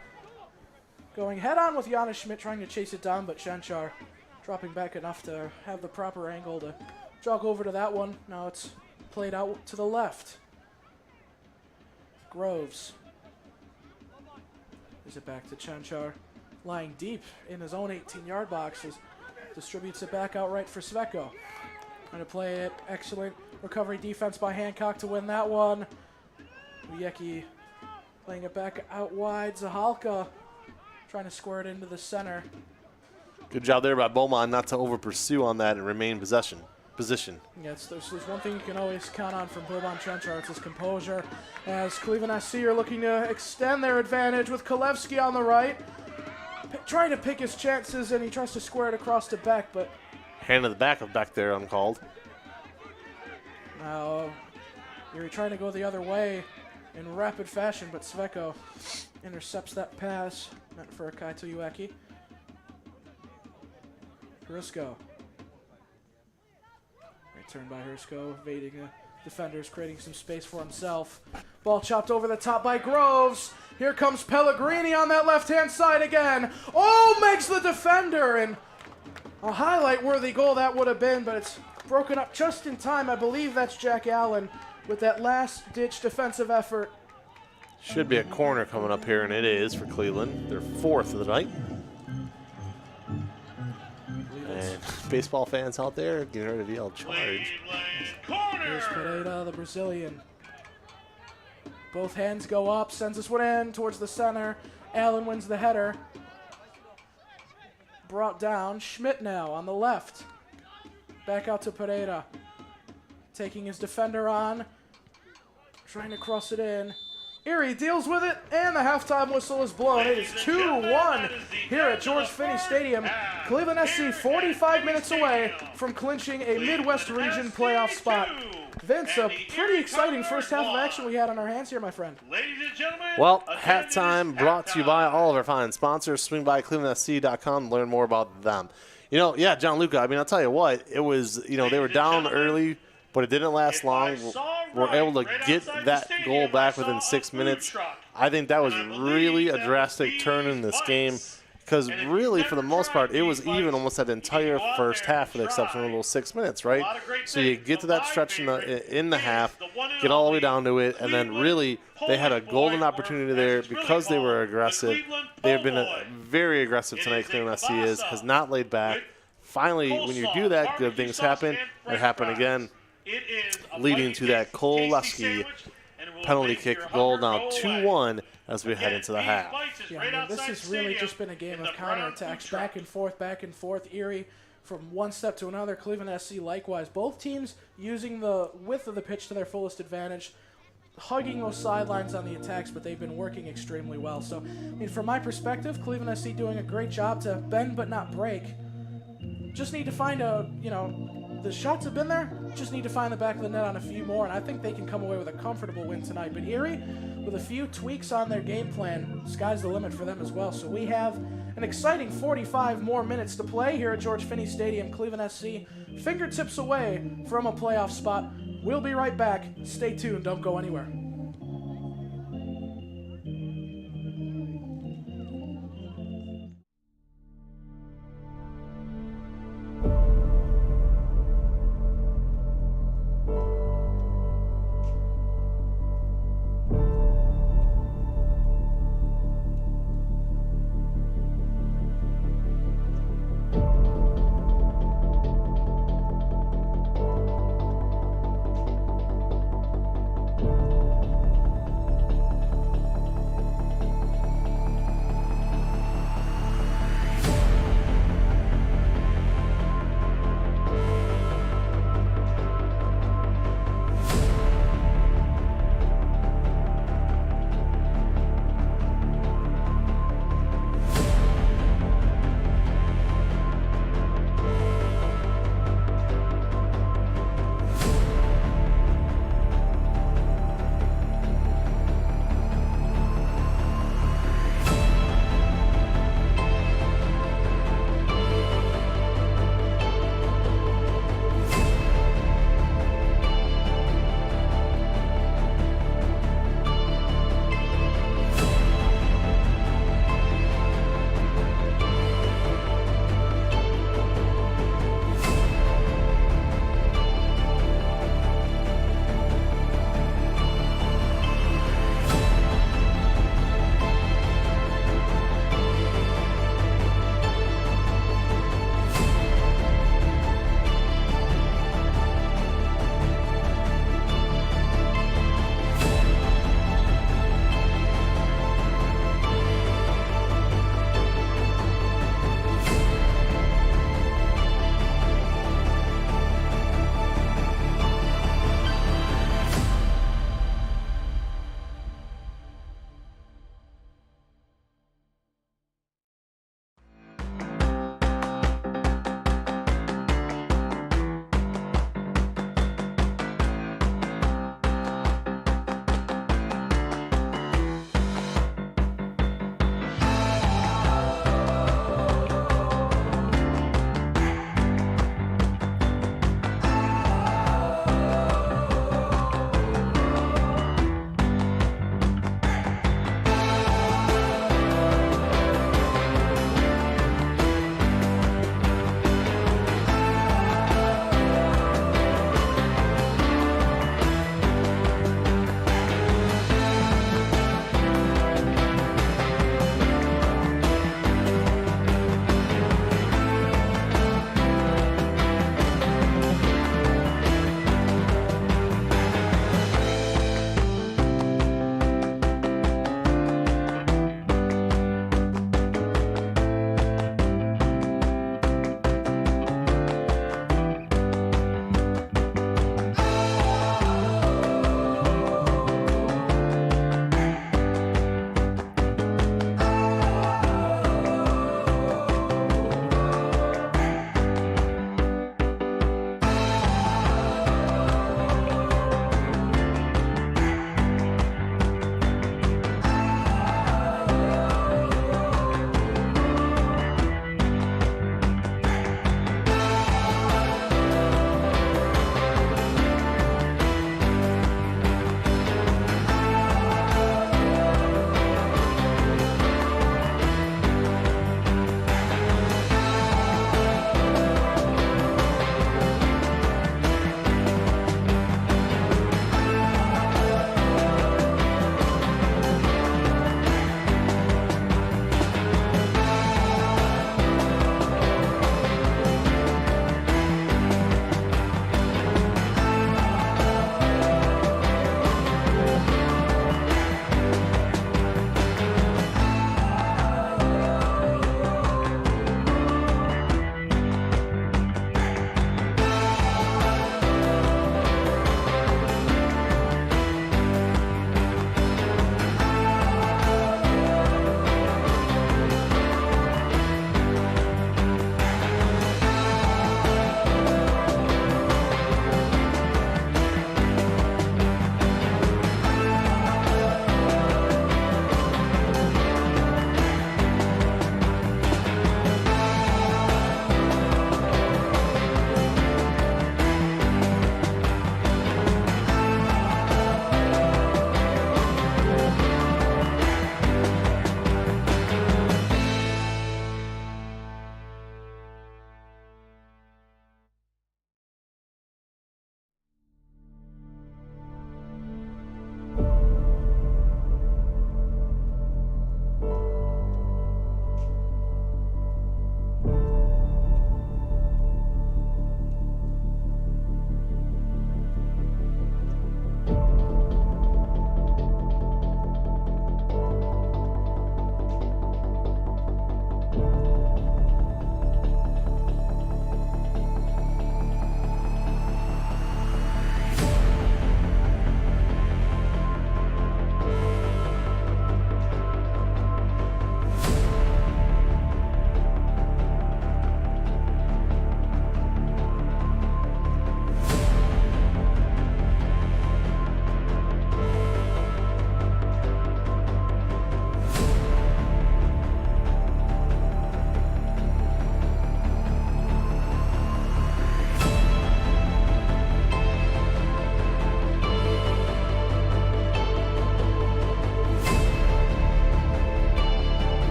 going head-on with Janis Schmidt, trying to chase it down, but Chanchar dropping back enough to have the proper angle to jog over to that one. Now it's played out to the left. Groves. Is it back to Chanchar, lying deep in his own 18-yard box, distributes it back outright for Sveko. Trying to play it. Excellent recovery defense by Hancock to win that one. Uyeki playing it back out wide. Zahalka trying to square it into the center. Good job there by Beaumont not to over-pursue on that and remain position. Yes, there's one thing you can always count on from Boban Chanchar. It's his composure. As Cleveland SC are looking to extend their advantage with Kolevsky on the right. Trying to pick his chances, and he tries to square it across to Beck, but... Hand to the back there uncalled. Now, you're trying to go the other way in rapid fashion, but Sveko intercepts that pass, meant for Kaito Ueki. Hrusko. Great turn by Hrusko, evading defenders, creating some space for himself. Ball chopped over the top by Groves. Here comes Pellegrini on that left-hand side again. Oh, makes the defender, and a highlight-worthy goal that would have been, but it's broken up just in time. I believe that's Jack Allen with that last-ditch defensive effort. Should be a corner coming up here, and it is for Cleveland. Their fourth of the night. And baseball fans out there getting ready to yell charge. Here's Pereira, the Brazilian. Both hands go up, sends this one in towards the center. Allen wins the header. Brought down. Schmidt now on the left. Back out to Pereira. Taking his defender on. Trying to cross it in. Erie deals with it, and the halftime whistle is blown. It is 2-1 here at George Finnie Stadium. Cleveland SC 45 minutes away from clinching a Midwest region playoff spot. Vince, a pretty exciting first half of action we had on our hands here, my friend. Ladies and gentlemen, Well, halftime brought to you by all of our fine sponsors. Swing by clevelandsc.com to learn more about them. You know, yeah, John Luca, I mean, I'll tell you what, it was, you know, they were down early, but it didn't last long. We're able to get that goal back within 6 minutes. I think that was really a drastic turn in this game because really, for the most part, it was even almost that entire first half with the exception of those 6 minutes, right? So you get to that stretch in the half, get all the way down to it, and then really they had a golden opportunity there because they were aggressive. They have been very aggressive tonight, Cleveland SC has not laid back. Finally, when you do that, good things happen. It happened again, leading to that Koleski penalty kick goal, now 2-1 as we head into the half. Yeah, I mean, this has really just been a game of counterattacks, back and forth. Erie from one step to another. Cleveland SC likewise. Both teams using the width of the pitch to their fullest advantage, hugging those sidelines on the attacks, but they've been working extremely well. So, I mean, from my perspective, Cleveland SC doing a great job to bend but not break. Just need to find the shots have been there, just need to find the back of the net on a few more, and I think they can come away with a comfortable win tonight. But Erie, with a few tweaks on their game plan, sky's the limit for them as well. So we have an exciting 45 more minutes to play here at George Finnie Stadium. Cleveland SC fingertips away from a playoff spot. We'll be right back. Stay tuned. Don't go anywhere.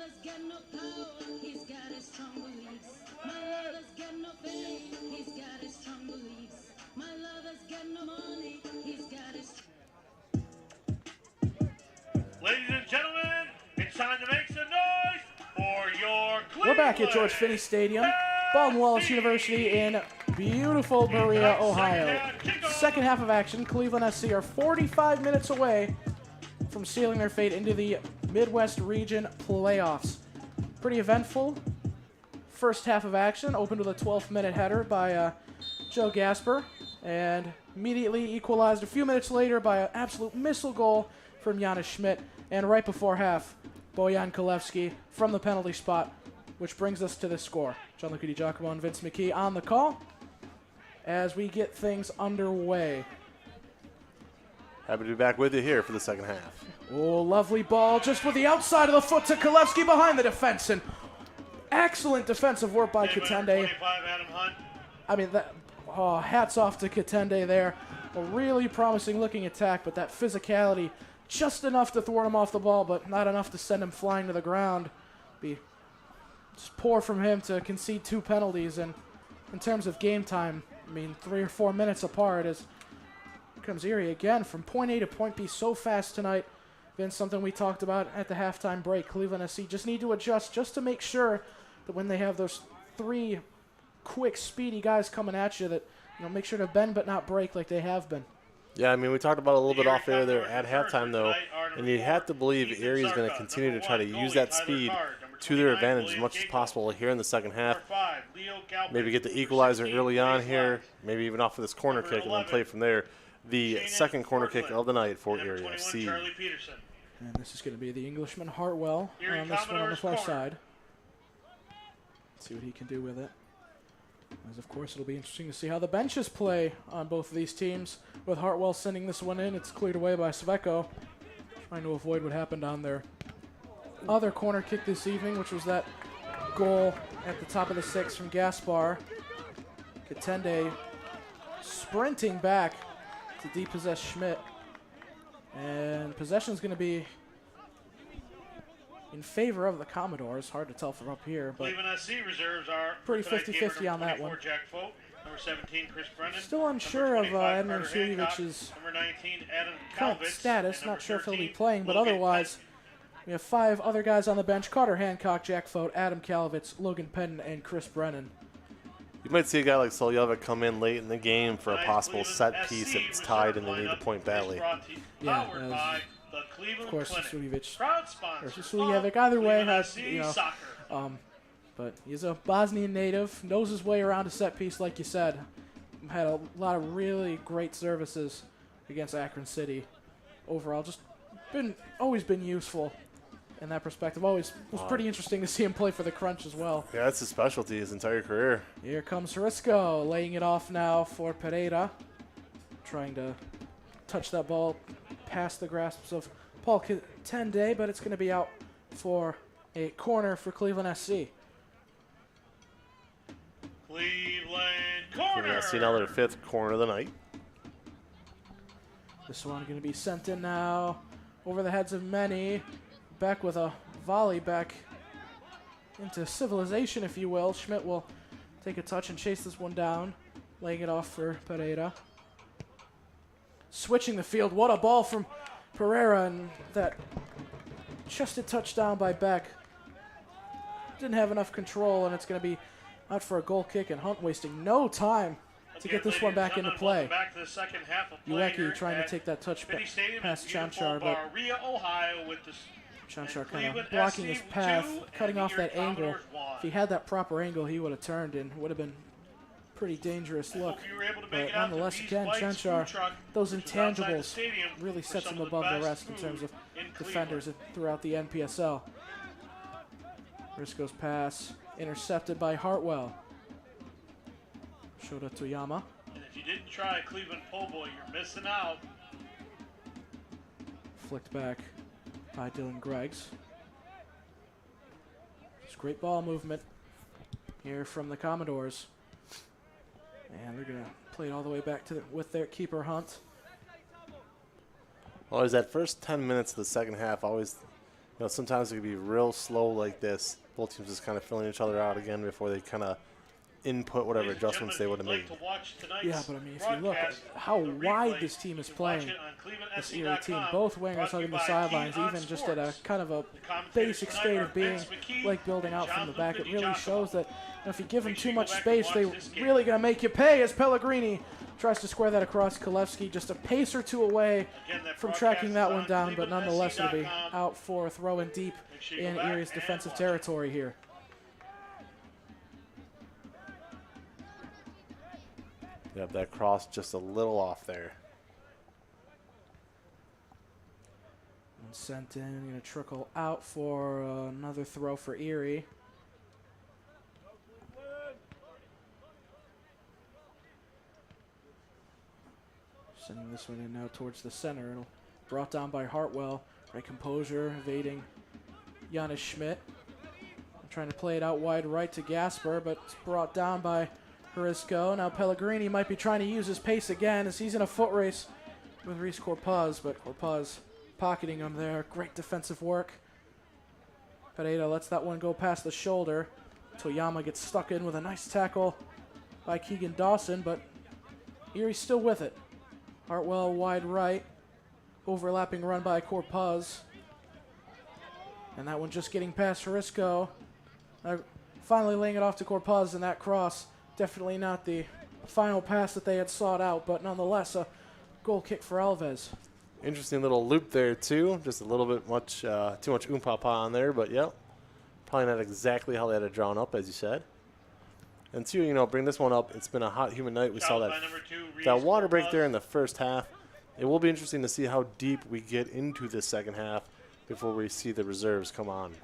lover's got no power, he's got his strong beliefs. My lover's got no fame, he's got his strong beliefs. My lover's got no money, he's got his. Ladies and gentlemen, it's time to make some noise for your Cleveland. We're back at George Finnie Stadium, Baldwin Wallace University in beautiful Berea, Ohio. Second half of action, Cleveland SC are 45 minutes away from sealing their fate into the Midwest Region playoffs. Pretty eventful first half of action, opened with a 12th-minute header by Joe Gasper, and immediately equalized a few minutes later by an absolute missile goal from Janis Schmidt. And right before half, Bojan Kolevski from the penalty spot, which brings us to this score. Gianluca Di Giacomo and Vince McKee on the call as we get things underway. Happy to be back with you here for the second half. Oh, lovely ball just with the outside of the foot to Kolevski behind the defense. And excellent defensive work by Katende. Adam Hunt. I mean, hats off to Katende there. A really promising looking attack, but that physicality just enough to thwart him off the ball, but not enough to send him flying to the ground. Be just poor from him to concede 2 penalties. And in terms of game time, I mean, 3 or 4 minutes apart as comes Erie again from point A to point B so fast tonight. Been something we talked about at the halftime break. Cleveland SC just need to adjust just to make sure that when they have those 3 quick, speedy guys coming at you, that make sure to bend but not break like they have been. Yeah, I mean, we talked about it a little bit off air there at halftime, though, and you have to believe Erie is going to continue to try to use that speed to their advantage as much as possible here in the second half. Maybe get the equalizer early on here, maybe even off of this corner kick, and then play from there. The second corner kick of the night for Erie FC. And this is going to be the Englishman Hartwell on this one on the far side. Let's see what he can do with it. As of course, it'll be interesting to see how the benches play on both of these teams. With Hartwell sending this one in, it's cleared away by Sveko, trying to avoid what happened on their other corner kick this evening, which was that goal at the top of the 6 from Gaspar. Katende sprinting back to depossess Schmidt. And possession's going to be in favor of the Commodores. Hard to tell from up here, but Cleveland SC reserves are pretty 50-50 on that one. Jack Fote, number 17, Chris Brennan. Still unsure of Edmund Suljević's current status. Not sure if he'll be playing, but otherwise, we have 5 other guys on the bench: Carter Hancock, Jack Fote, Adam Kalovitz, Logan Penn, and Chris Brennan. You might see a guy like Soljovic come in late in the game for a possible set piece if it's tied and they need to point badly. Yeah, of course, Suljević versus Suljevic. Either way, has but he's a Bosnian native, knows his way around a set piece, like you said. Had a lot of really great services against Akron City. Overall, just always been useful in that perspective. Always was pretty interesting to see him play for the Crunch as well. Yeah, that's his specialty his entire career. Here comes Risco, laying it off now for Pereira, trying to touch that ball past the grasps of Paul Katende, but it's going to be out for a corner for Cleveland SC. Cleveland corner. Cleveland SC now their 5th corner of the night. This one going to be sent in now over the heads of many. Back with a volley back into civilization, if you will. Schmidt will take a touch and chase this one down, laying it off for Pereira. Switching the field. What a ball from Pereira, and that chested touchdown by Beck. Didn't have enough control, and it's going to be out for a goal kick, and Hunt wasting no time to get this one back into play. Ueki trying to take that touch past Chanchar, but Chanchar kind of blocking his path, cutting off that angle. If he had that proper angle, he would have turned and would have been pretty dangerous look. But nonetheless, again, Chanchar, those intangibles really sets him above the rest in terms of defenders throughout the NPSL. Risco's pass intercepted by Hartwell. Shota Toyama. And if you didn't try Cleveland po' boy, you're missing out. Flicked back by Dylan Greggs. Just great ball movement here from the Commodores. And they're going to play it all the way back to with their keeper, Hunt. Well, that first 10 minutes of the second half always know, sometimes it can be real slow like this. Both teams just kind of filling each other out again before they kind of input whatever Ladies and adjustments they would have gentlemen, made. if you'd like to watch tonight's Yeah, but I mean, if you look at broadcast, how the wide replay, this team is you can watch playing, it on this Erie team, clevelandSC.com, both wingers brought to you hugging the by sidelines, Keen on even just at a Sports. kind of a The commentators basic tonight state are of being Vince McKee like building and out from John the back. It Lupitti really Giacomo. shows that if you give them Make sure too you much go back space, and they watch this game. really going to make you pay as Pellegrini tries to square that across Kalevsky, just a pace or two away Again, that from broadcast tracking is that on one down, but nonetheless it'll be clevelandSC.com. out for a throw in deep Make sure you in go back Erie's and defensive watch it. territory here. Yep, that cross just a little off there. And sent in, going to trickle out for another throw for Erie. Sending this one in now towards the center. It'll brought down by Hartwell. Great composure, evading Giannis Schmidt. Trying to play it out wide right to Gasper, but it's brought down by Harisco. Now Pellegrini might be trying to use his pace again as he's in a foot race with Reese Corpaz, but Corpaz pocketing him there. Great defensive work. Pereira lets that one go past the shoulder. Toyama gets stuck in with a nice tackle by Keegan Dawson, but Erie's still with it. Hartwell wide right. Overlapping run by Corpaz. And that one just getting past Harisco. Finally laying it off to Corpaz, and that cross, definitely not the final pass that they had sought out, but nonetheless a goal kick for Alves. Interesting little loop there too. Just a little bit much, too much oompah on there, but yep. Probably not exactly how they had it drawn up, as you said. And two, you know, bring this one up. It's been a hot, humid night. We saw Fouled that by number 2, Reese that water break Corpaz. there in the first half. It will be interesting to see how deep we get into this second half before we see the reserves come on.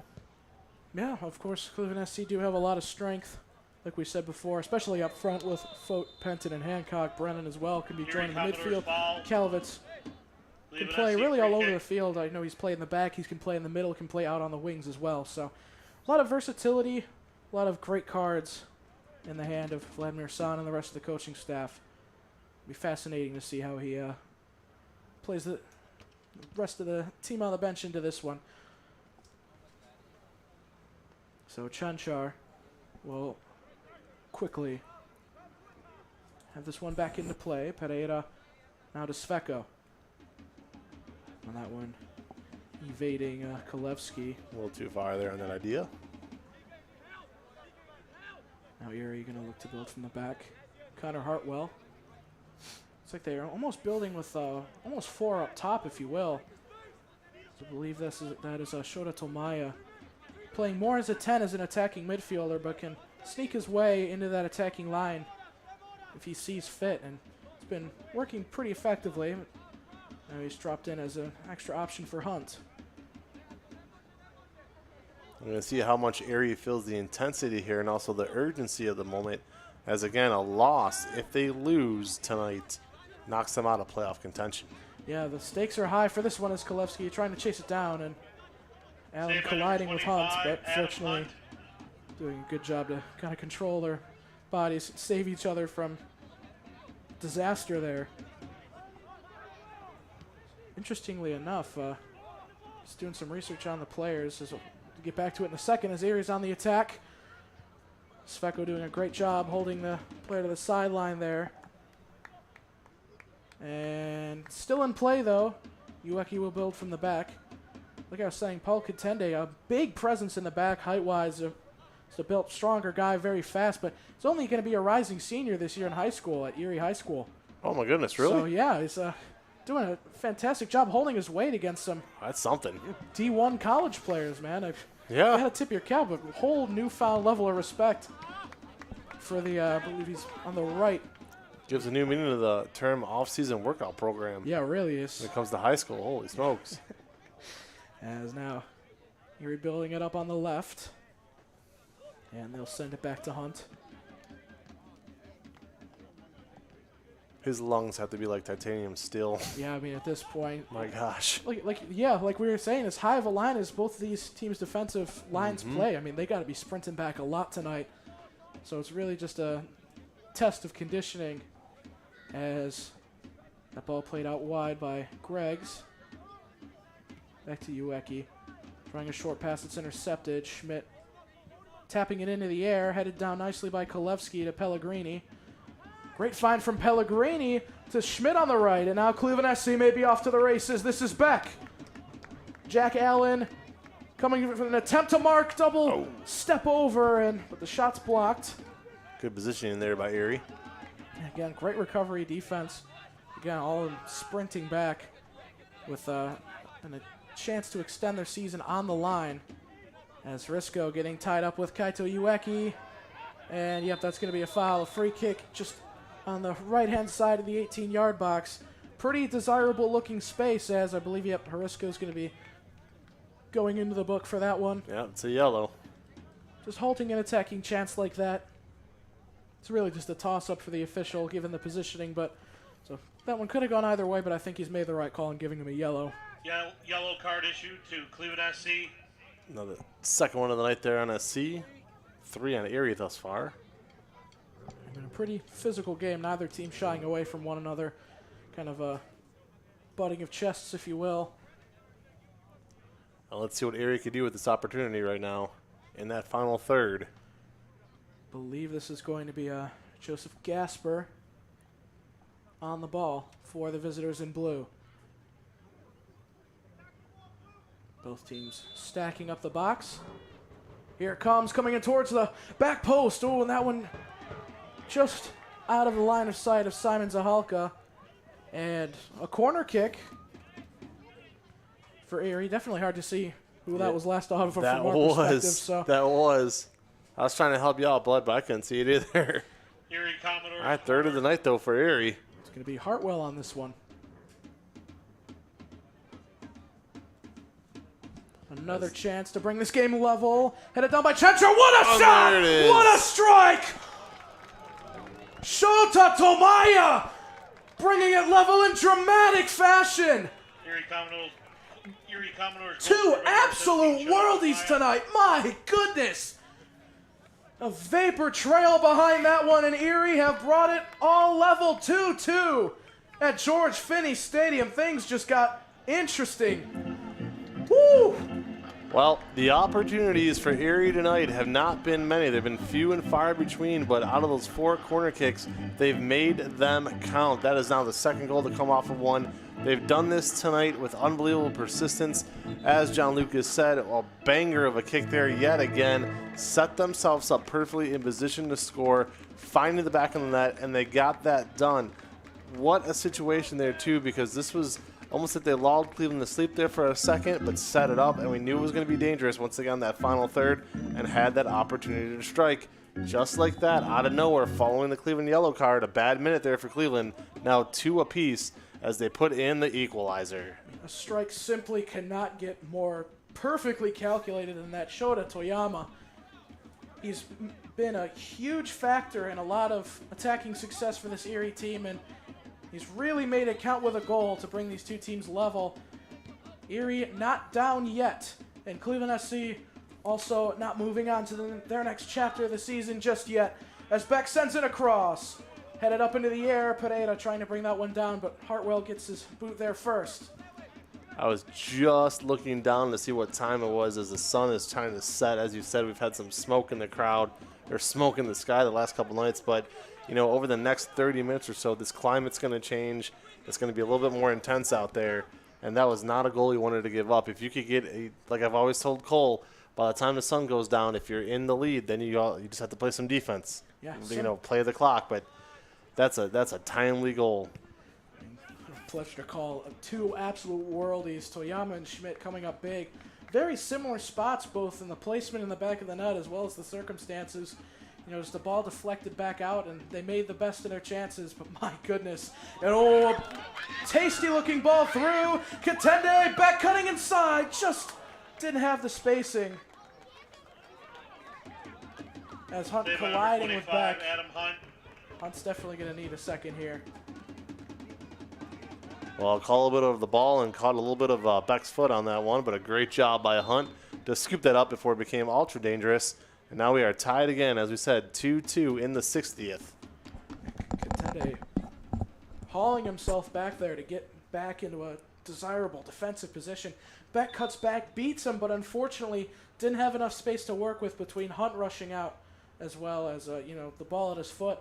Yeah, of course, Cleveland SC do have a lot of strength, like we said before, especially up front with Fote, Penton, and Hancock. Brennan as well can be Erie joining the Commodores midfield. ball. Calvitz can Cleveland play SC really free all over kick. the field. I know he's played in the back, he can play in the middle, can play out on the wings as well. So a lot of versatility, a lot of great cards in the hand of Vladimir San and the rest of the coaching staff. It'll be fascinating to see how he plays the rest of the team on the bench into this one. So Chanchar will quickly have this one back into play. Pereira now to Sveko. On that one, evading Kalevsky. A little too far there on that idea. Now Erie going to look to build from the back. Connor Hartwell. It's like they're almost building with almost 4 up top, if you will. I believe that is Shota Tomaya. Playing more as a 10 as an attacking midfielder, but can sneak his way into that attacking line if he sees fit. And it's been working pretty effectively. Now he's dropped in as an extra option for Hunt. I'm going to see how much Erie feels the intensity here and also the urgency of the moment. As again, a loss, if they lose tonight, knocks them out of playoff contention. Yeah, the stakes are high for this one as Kalevsky trying to chase it down, and Allen Saved by colliding number with Hunt, 25, but Adam fortunately Hunt. doing a good job to kind of control their bodies, save each other from disaster there. Interestingly enough, just doing some research on the players. We'll get back to it in a second as Erie's on the attack. Sveko doing a great job holding the player to the sideline there. And still in play, though. Ueki will build from the back. Like I was saying, Paul Katende, a big presence in the back height-wise. He's a built, stronger guy, very fast, but he's only going to be a rising senior this year in high school at Erie High School. Oh my goodness, really? So, yeah, he's doing a fantastic job holding his weight against some That's something. D1 college players, man. I Yeah. got to tip your cap, but whole newfound level of respect for the, I believe he's on the right. Gives a new meaning to the term off-season workout program. Yeah, really is. When it comes to high school, holy smokes. As now Erie building it up on the left. And they'll send it back to Hunt. His lungs have to be like titanium steel. Yeah, I mean, at this point, My gosh. like we were saying, as high of a line as both of these teams' defensive lines play, I mean, they got to be sprinting back a lot tonight. So it's really just a test of conditioning as that ball played out wide by Greggs. Back to Ueki. Trying a short pass, it's intercepted. Schmidt tapping it into the air, headed down nicely by Kolevsky to Pellegrini. Great find from Pellegrini to Schmidt on the right, and now Cleveland SC may be off to the races. This is Beck. Jack Allen coming with an attempt to mark, double step over, but the shot's blocked. Good positioning there by Erie. Again, great recovery defense. Again, all sprinting back with a chance to extend their season on the line. As Risco getting tied up with Kaito Ueki. And, yep, that's going to be a foul. A free kick just on the right-hand side of the 18-yard box. Pretty desirable-looking space, as I believe, yep, Harisco's going to be going into the book for that one. Yeah, it's a yellow. Just halting an attacking chance like that. It's really just a toss-up for the official, given the positioning. But so that one could have gone either way, but I think he's made the right call in giving him a yellow. Yellow card issued to Cleveland SC. Another second one of the night there on SC. 3 on Erie thus far. Been a pretty physical game. Neither team shying away from one another. Kind of a butting of chests, if you will. Well, let's see what Erie could do with this opportunity right now in that final third. Believe this is going to be Joseph Gasper on the ball for the visitors in blue. Both teams stacking up the box. Here it comes, coming in towards the back post. Oh, and that one just out of the line of sight of Simon Zahalka. And a corner kick for Erie. Definitely hard to see who that was last off of from our perspective. So. That was. I was trying to help you out, Blood, but I couldn't see it either. Erie Commodores. All right, third of the night, though, for Erie. It's going to be Hartwell on this one. Another chance to bring this game level. Headed down by Chentra. What a shot! There it is. What a strike! Shota Tomaya bringing it level in dramatic fashion. Erie Commodores. Two absolute worldies tonight. My goodness. A vapor trail behind that one, and Erie have brought it all level 2-2 at George Finnie Stadium. Things just got interesting. Woo! Well, the opportunities for Erie tonight have not been many. They've been few and far between, but out of those 4 corner kicks, they've made them count. That is now the second goal to come off of one. They've done this tonight with unbelievable persistence. As John Lucas said, a banger of a kick there yet again. Set themselves up perfectly in position to score, finding the back of the net, and they got that done. What a situation there, too, because this was almost that they lulled Cleveland to sleep there for a second, but set it up, and we knew it was going to be dangerous once they got in that final third and had that opportunity to strike. Just like that, out of nowhere, following the Cleveland yellow card, a bad minute there for Cleveland. Now 2 apiece as they put in the equalizer. A strike simply cannot get more perfectly calculated than that. Shota Toyama. He's been a huge factor in a lot of attacking success for this Erie team, and he's really made it count with a goal to bring these two teams level. Erie not down yet, and Cleveland SC also not moving on to their next chapter of the season just yet, as Beck sends it across. Headed up into the air, Pereira trying to bring that one down, but Hartwell gets his boot there first. I was just looking down to see what time it was as the sun is trying to set. As you said, we've had some smoke in the crowd, or smoke in the sky the last couple nights, but you know, over the next 30 minutes or so, this climate's going to change. It's going to be a little bit more intense out there, and that was not a goal you wanted to give up. If you could get, like I've always told Cole, by the time the sun goes down, if you're in the lead, then you just have to play some defense. Yeah, Play the clock, but that's a timely goal. Pleasure to call 2 absolute worldies, Toyama and Schmidt, coming up big. Very similar spots, both in the placement in the back of the net as well as the circumstances. You know, just the ball deflected back out, and they made the best of their chances, but my goodness. And tasty-looking ball through. Katende, back cutting inside, just didn't have the spacing. As Hunt colliding with Beck. Adam Hunt. Hunt's definitely going to need a second here. Well, caught a little bit of the ball and caught a little bit of Beck's foot on that one, but a great job by Hunt to scoop that up before it became ultra dangerous. And now we are tied again, as we said, 2-2 in the 60th. Katende hauling himself back there to get back into a desirable defensive position. Beck cuts back, beats him, but unfortunately didn't have enough space to work with between Hunt rushing out as well as, the ball at his foot.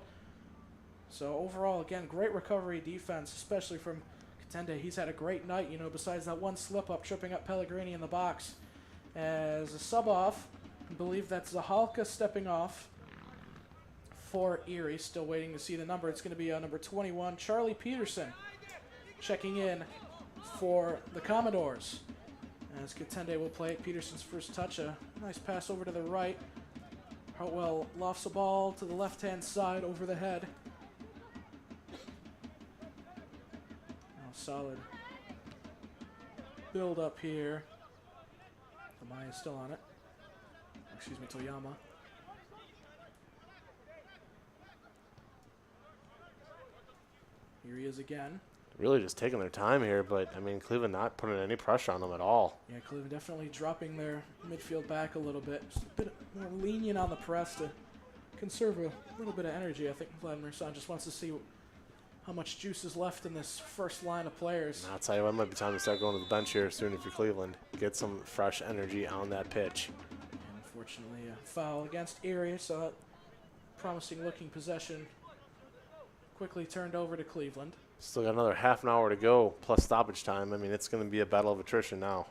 So overall, again, great recovery defense, especially from Katende. He's had a great night, besides that one slip-up, tripping up Pellegrini in the box. As a sub-off, I believe that's Zahalka stepping off for Erie. Still waiting to see the number. It's going to be number 21, Charlie Peterson, checking in for the Commodores. As Katende will play it, Peterson's first touch, a nice pass over to the right. Hartwell lofts the ball to the left-hand side over the head. Now solid build up here. Amaya's still on it. Excuse me, Toyama. Here he is again. Really just taking their time here, but, I mean, Cleveland not putting any pressure on them at all. Yeah, Cleveland definitely dropping their midfield back a little bit. Just a bit more lenient on the press to conserve a little bit of energy. I think Vladimir San just wants to see how much juice is left in this first line of players. I'll tell you what, it might be time to start going to the bench here soon if you're Cleveland. Get some fresh energy on that pitch. And unfortunately, a foul against Erie, so that promising-looking possession quickly turned over to Cleveland. Still got another half an hour to go, plus stoppage time. I mean, it's going to be a battle of attrition now.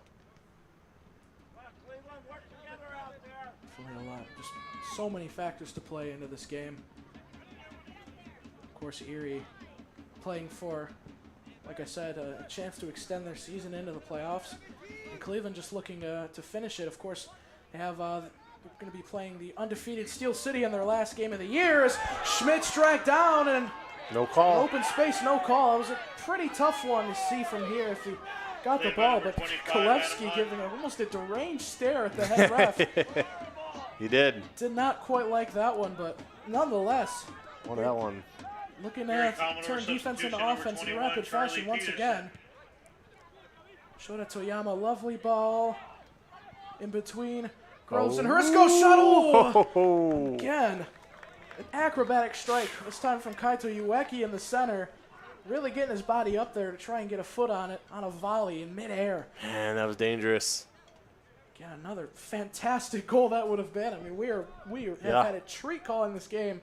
Definitely a lot. Just so many factors to play into this game. Of course, Erie playing for, like I said, a chance to extend their season into the playoffs. And Cleveland just looking to finish it. Of course, they have they're going to be playing the undefeated Steel City in their last game of the year as Schmidt's dragged down and no call. Open space, no call. It was a pretty tough one to see from here if he got the ball, but Kolevsky giving almost a deranged stare at the head ref. He did. Did not quite like that one, but nonetheless. What that one? Looking at turn defense into offense in rapid fashion once again. Shota Toyama, lovely ball in between Groves and Hrisco shuttle. Again. An acrobatic strike, this time from Kaito Ueki in the center. Really getting his body up there to try and get a foot on it on a volley in midair. Man, that was dangerous. Again, another fantastic goal that would have been. I mean, we have had a treat calling this game.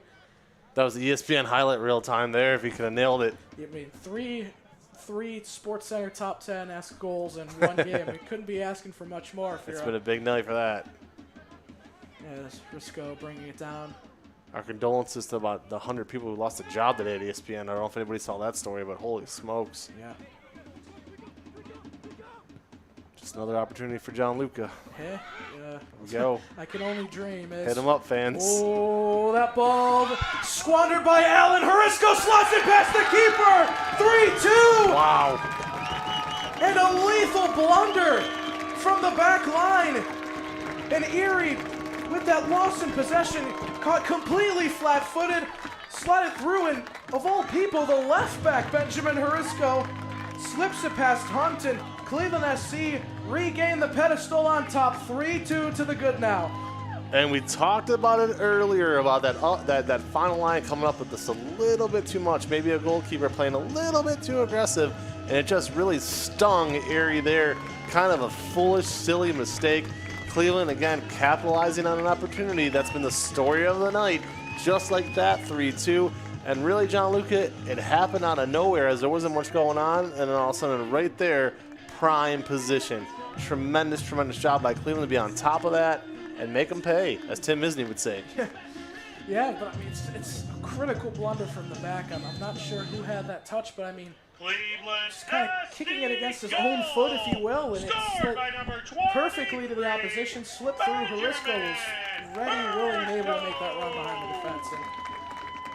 That was the ESPN highlight real time there if he could have nailed it. I mean, three Sports Center top 10-esque goals in one game. We couldn't be asking for much more. It's been a big night for that. Yes, Hrisco bringing it down. Our condolences to about the 100 people who lost a job today at ESPN. I don't know if anybody saw that story, but holy smokes. Yeah. Just another opportunity for John Luca. Hey, Here we go. I can only dream. Hit him up, fans. Oh, that ball squandered by Allen. Hrisco slots it past the keeper. 3-2. Wow. And a lethal blunder from the back line. And Erie, with that loss in possession, caught completely flat-footed, slid it through, and of all people, the left back, Benjamin Hrisco, slips it past Hunt, and Cleveland SC regain the pedestal on top, 3-2 to the good now. And we talked about it earlier about that final line coming up with just a little bit too much, maybe a goalkeeper playing a little bit too aggressive, and it just really stung Erie there. Kind of a foolish, silly mistake. Cleveland, again, capitalizing on an opportunity. That's been the story of the night. Just like that, 3-2. And really, John Luca, it happened out of nowhere as there wasn't much going on. And then all of a sudden, right there, prime position. Tremendous, tremendous job by Cleveland to be on top of that and make them pay, as Tim Misney would say. Yeah, but I mean, it's a critical blunder from the back. I'm not sure who had that touch, but I mean, just kind of kicking it against his own foot, if you will, and it slid perfectly to the opposition, slipped through. Hrisco was ready, willing, and able to make that run behind the defense.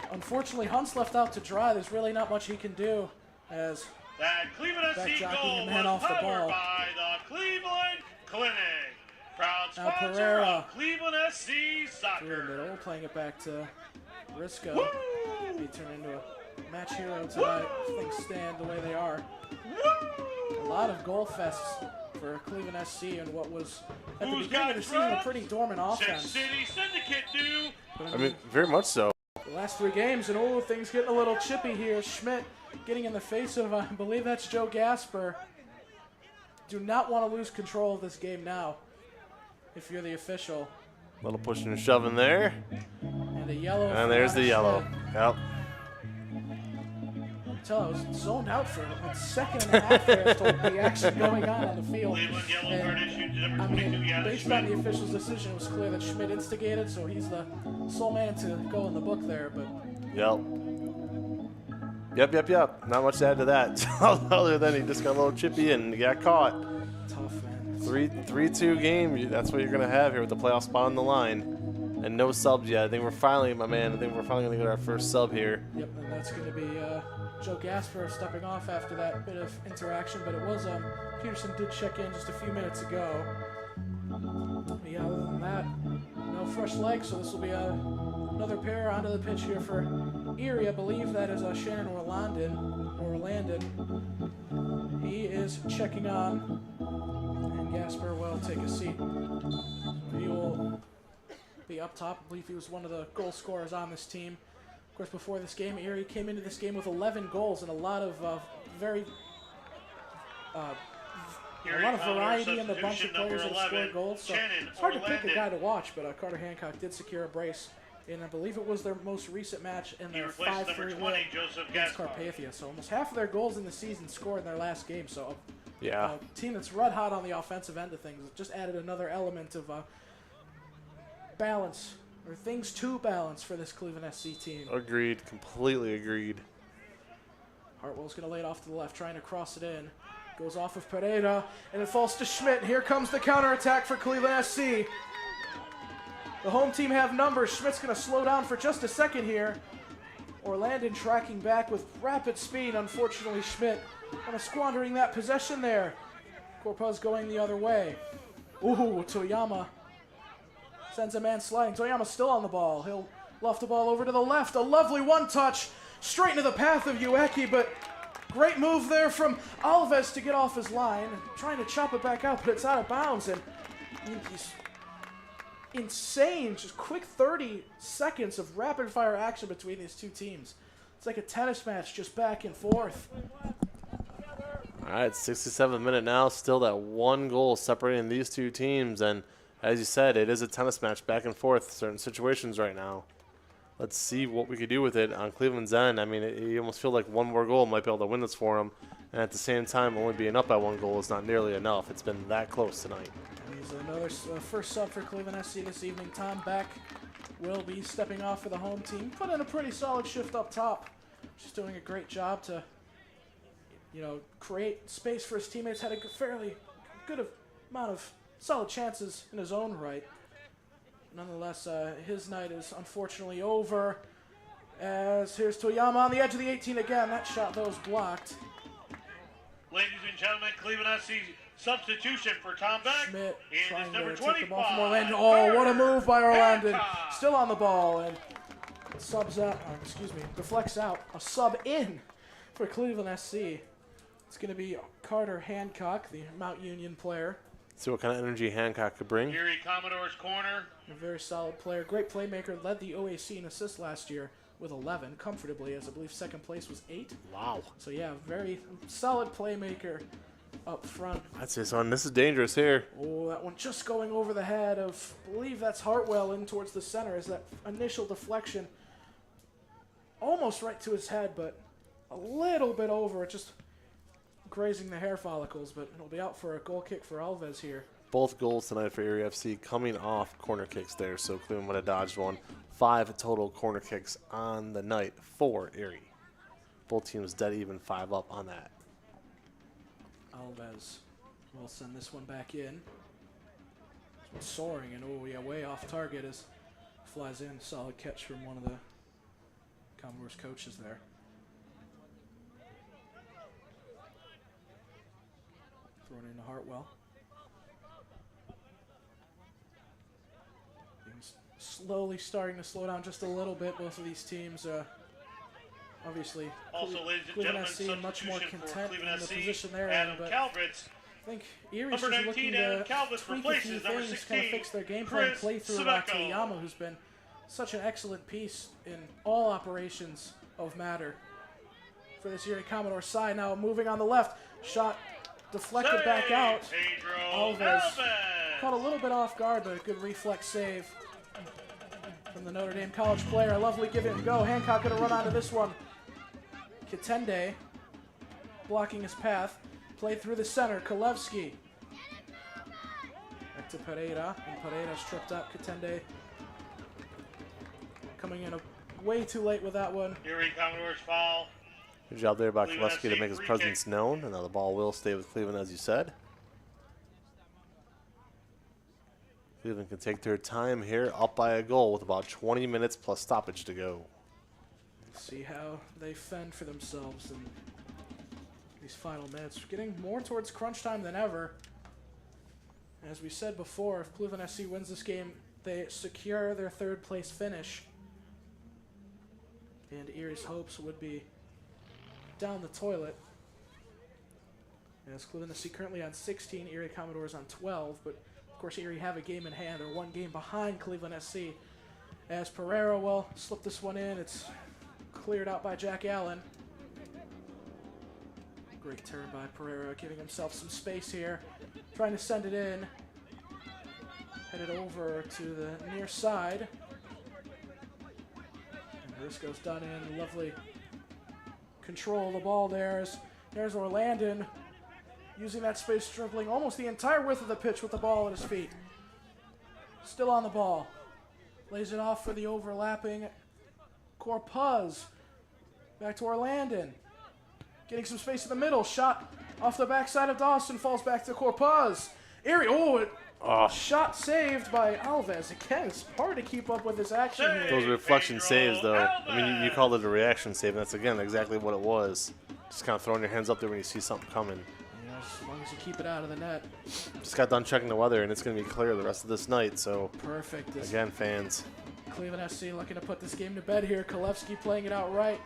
And unfortunately, Hunt's left out to dry. There's really not much he can do as that Cleveland back SC jockeying goal the man was off the ball. by the Cleveland Clinic. Proud Now sponsor Pereira of Cleveland SC through the Soccer. middle, playing it back to Hrisco. He turned into a match hero tonight. Things stand the way they are. A lot of goal fests for Cleveland SC and what was at the beginning of the season a pretty dormant offense. City Syndicate do. I mean, very much so. The last 3 games, and things getting a little chippy here. Schmidt getting in the face of, I believe that's Joe Gasper. do not want to lose control of this game now if you're the official. Little pushing and shoving there. And a yellow. And there's the yellow. Yep. Until I was zoned out for a second and a half there as to the action going on the field. Cleveland yellow And, card issued to number I 22, mean, Yannis based Schmidt. on the official's decision, it was clear that Schmidt instigated, so he's the sole man to go in the book there. But Yep. Not much to add to that. Other than he just got a little chippy and got caught. tough, man. 3-2 game. That's what you're going to have here with the playoff spot on the line. And no subs yet. I think we're finally, my man, going to get our first sub here. Yep, and that's going to be Joe Gasper stepping off after that bit of interaction, but it was Peterson did check in just a few minutes ago. But yeah, other than that, no fresh legs, so this will be another pair onto the pitch here for Erie. I believe that is Shannon Orlandon. He is checking on, and Gasper will take a seat. He will be up top. I believe he was one of the goal scorers on this team. Of course, before this game, Erie came into this game with 11 goals and a lot of variety in the bunch of players that scored goals. So it's hard to pick a guy to watch, but Carter Hancock did secure a brace in, I believe it was their most recent match in their 5-3 win against Carpathia. So almost half of their goals in the season scored in their last game. So a team that's red hot on the offensive end of things just added another element of balance, or things to balance for this Cleveland SC team. Agreed. Completely agreed. Hartwell's going to lay it off to the left, trying to cross it in. Goes off of Pereira, and it falls to Schmidt. Here comes the counterattack for Cleveland SC. The home team have numbers. Schmidt's going to slow down for just a second here. Orlandon tracking back with rapid speed. Unfortunately, Schmidt kind of squandering that possession there. Corpuz going the other way. Ooh, Toyama sends a man sliding. Toyama's still on the ball. He'll luff the ball over to the left. A lovely one-touch straight into the path of Ueki, but great move there from Alves to get off his line. Trying to chop it back out, but it's out of bounds. And he's insane, just quick 30 seconds of rapid-fire action between these two teams. It's like a tennis match, just back and forth. All right, 67th minute now. Still that one goal separating these two teams. And as you said, it is a tennis match back and forth, certain situations right now. Let's see what we could do with it on Cleveland's end. I mean, you almost feel like one more goal might be able to win this for them. And at the same time, only being up by one goal is not nearly enough. It's been that close tonight. He's another first sub for Cleveland SC this evening. Tom Beck will be stepping off for the home team. Put in a pretty solid shift up top. Just doing a great job to, create space for his teammates. Had a fairly good amount of solid chances in his own right. Nonetheless, his night is unfortunately over. As here's Toyama on the edge of the 18 again. That shot, though, is blocked. Ladies and gentlemen, Cleveland SC substitution for Tom Beck. Schmidt It trying is number to take the ball from 25. Orlandon. Oh, what a move by Orlandon. Hancock. Still on the ball and deflects out. A sub in for Cleveland SC. It's going to be Carter Hancock, the Mount Union player. See what kind of energy Hancock could bring. Erie Commodores corner. A very solid player. Great playmaker. Led the OAC in assists last year with 11 comfortably, as I believe second place was 8. Wow. So, yeah, very solid playmaker up front. I'd say, son, this is dangerous here. Oh, that one just going over the head of, I believe that's Hartwell in towards the center. Is that initial deflection almost right to his head, but a little bit over, just grazing the hair follicles, but it'll be out for a goal kick for Alves here. Both goals tonight for Erie FC coming off corner kicks there, so Cleveland would have dodged one. 5 total corner kicks on the night for Erie. Both teams dead even, 5 up on that. Alves will send this one back in. It's soaring, and oh yeah, way off target as flies in. Solid catch from one of the Commodores coaches there. Thrown into Hartwell. Things slowly starting to slow down just a little bit. Both of these teams, obviously, Also, ladies and Cleveland gentlemen, SC much more substitution for content Cleveland in the SC, position they're in, Adam but Calvitz. I think Erie's Number just looking 19, Adam to Calvitz tweak a few replaces number things, kind of 16, fix their game plan, Chris play through Sabeko. Toyama, who's been such an excellent piece in all operations of matter for this Erie Commodore side. Now moving on the left, shot deflected back out. Pedro Alves Alves. caught a little bit off guard, but a good reflex save from the Notre Dame college player. Lovely give it and go. Hancock going to run onto this one. Kitende blocking his path. Played through the center. Kalevsky. Back to Pereira. And Pereira's tripped up. Kitende coming in way too late with that one. Erie Commodores foul. Good job there by Cleveland Kalevsky to make his free presence known. And now the ball will stay with Cleveland, as you said. Cleveland can take their time here, up by a goal with about 20 minutes plus stoppage to go. See how they fend for themselves in these final minutes. Getting more towards crunch time than ever. As we said before, if Cleveland SC wins this game, they secure their third place finish. And Erie's hopes would be down the toilet. As Cleveland SC currently on 16, Erie Commodores on 12, but of course Erie have a game in hand. They're one game behind Cleveland SC. As Pereira will slip this one in. It's cleared out by Jack Allen. Great turn by Pereira, giving himself some space here. Trying to send it in. Headed over to the near side. And Risco's done in. Lovely control of the ball there. There's Orlandon using that space, dribbling almost the entire width of the pitch with the ball at his feet. Still on the ball. Lays it off for the overlapping Corpuz. Back to Orlandon. Getting some space in the middle. Shot off the backside of Dawson. Falls back to Corpuz. Erie. Shot saved by Alves. Again, it's hard to keep up with this action here. Those reflection saves, though. I mean, you called it a reaction save, and that's, again, exactly what it was. Just kind of throwing your hands up there when you see something coming. Yeah, as long as you keep it out of the net. Just got done checking the weather, and it's going to be clear the rest of this night. So, perfect. Again, fans. Cleveland SC looking to put this game to bed here. Kalevsky playing it out right.